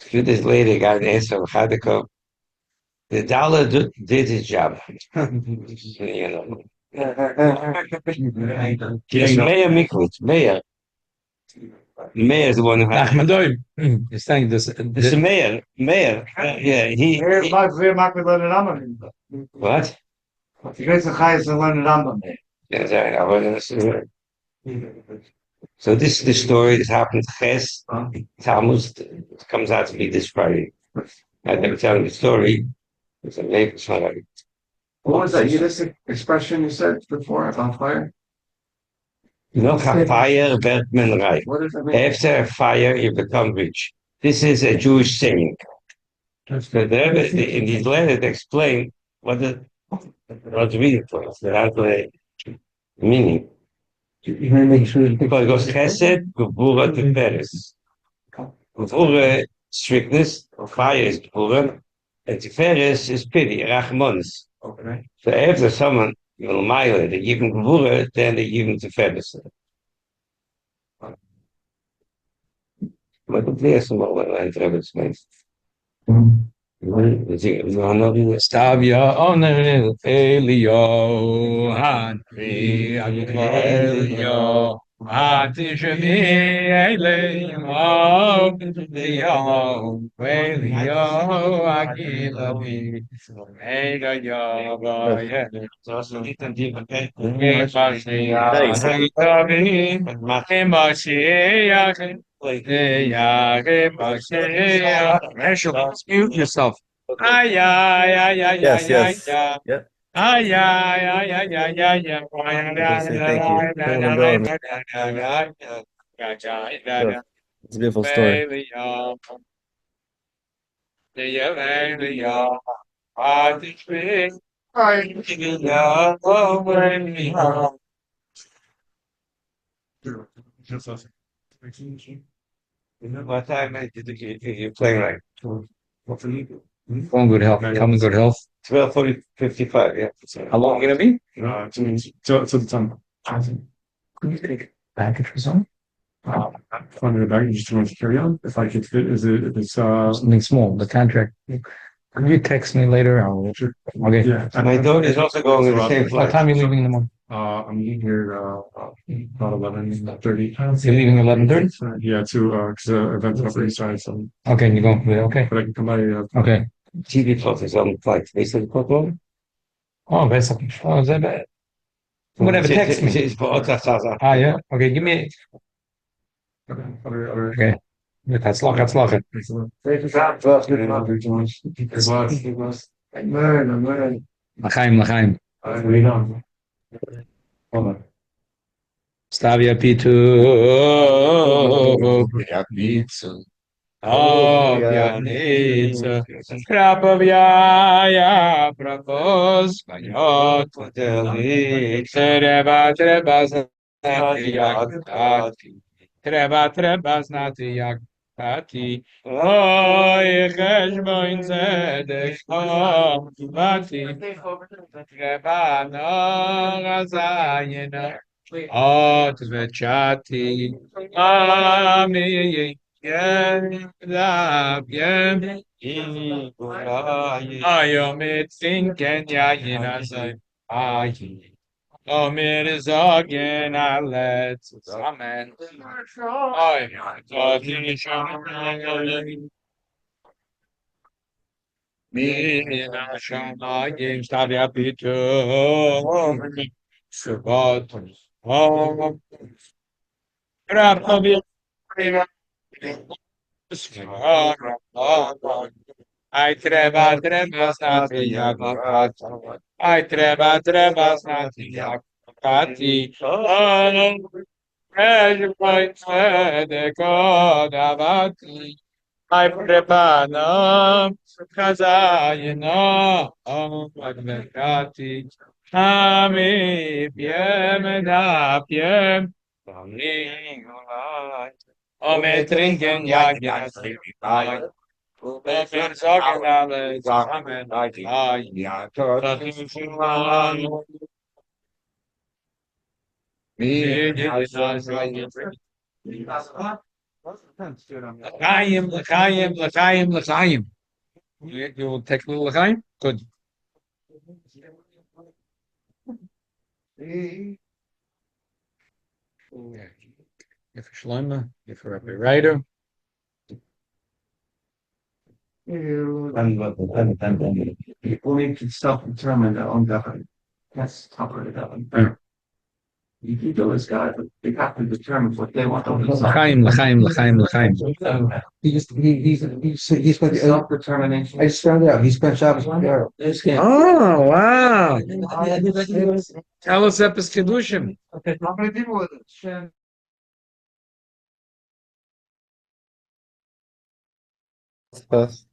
few days later, he got an answer of Hanukkah. The dollar did his job. You know. Yes, Mayor Mikovits, Mayor. The mayor is the one who had You're saying this. It's the mayor. Yeah, what? So this is the story that happened to Ches, Tammuz. It comes out to be this Friday. I never tell the story. It's a name. What was that Yiddish expression you said before about fire? Noch a fire wird man reich. What does that mean? After a fire, you become rich. This is a Jewish saying. So the Rebbe, in these letters, they explain what the reading for us. They have the meaning. Because it goes chesed, gevura, tiferes. Gevura, strictness, fire is gevura, and tiferes is pity, rachmanis. Okay. So after someone will mile, they give him gevura, then they give him tiferes. But the place is more than the Rebbe explains. Stavia oner Elio, Hatri Elio, Hatishmi Elio, Elio, Elio, Akilavi, Mute yourself. Ay, ay, ay, ay, Yes, ay, yes. ay, ay. Yep. Ay, ay, ay, ay, ay, ay, ay. Say thank you. I'm gonna go. Look, it's a beautiful story. What time you playing right? Go in good health. Come in good health. 12:55, yeah. How long gonna be? To the time. Could you take a package or something? Under the bag, you just want to carry on. If I could fit, if it's Something small, the contract. Could you text me later? sure. Okay. Yeah. My daughter is also going in the same What flight. time are you leaving in the morning? I'm leaving here about 11:30. You're leaving 11:30? Yeah, to because event up east side. So, Okay, you go. Okay. but I can come by. Okay. TV clock is on the flight. Is it clock on? Oh, basically. Oh, is that bad? Whatever, text me. It's for Otta Chaza. Ah, yeah. Okay, give me. Okay. That's luck. That's luck. L'chaim, l'chaim. Stavia pitu. Oh, pianitsa. Krapavia, pravos, vayot, treba, treba, treba, znati, jak, Pati, oi, cheshbon tzedek, Pati, treba, no, razayina, ot vechati, ami, yem, ayom it thinken, yayina, say, ayi. Omer is again, I let amen. I thought you shone. Me Shamayim Stavia Pitu. Shabbat. Oh, Rapabi. I treba snati yakat. I treba snati yakati. Oh, treasure points the God avati. I prepano kazayina agati. Ami piem da piem. Ome trinken yagya sivai. Ubefen sagen alle Sachen ja, Tatim Shuman. L'chaim. You will take a little l'chaim? Good. If for Shlomo, if for Rabbi Ryder. People need to self-determine their own government. That's tougher to govern. You can do this, guy, but they have to determine what they want to do. L'chaim. He spent Self-determination. I just found out he spent Shabbos in Cairo. Oh, wow. Tell us Epis Kedushim. How many people with it? First.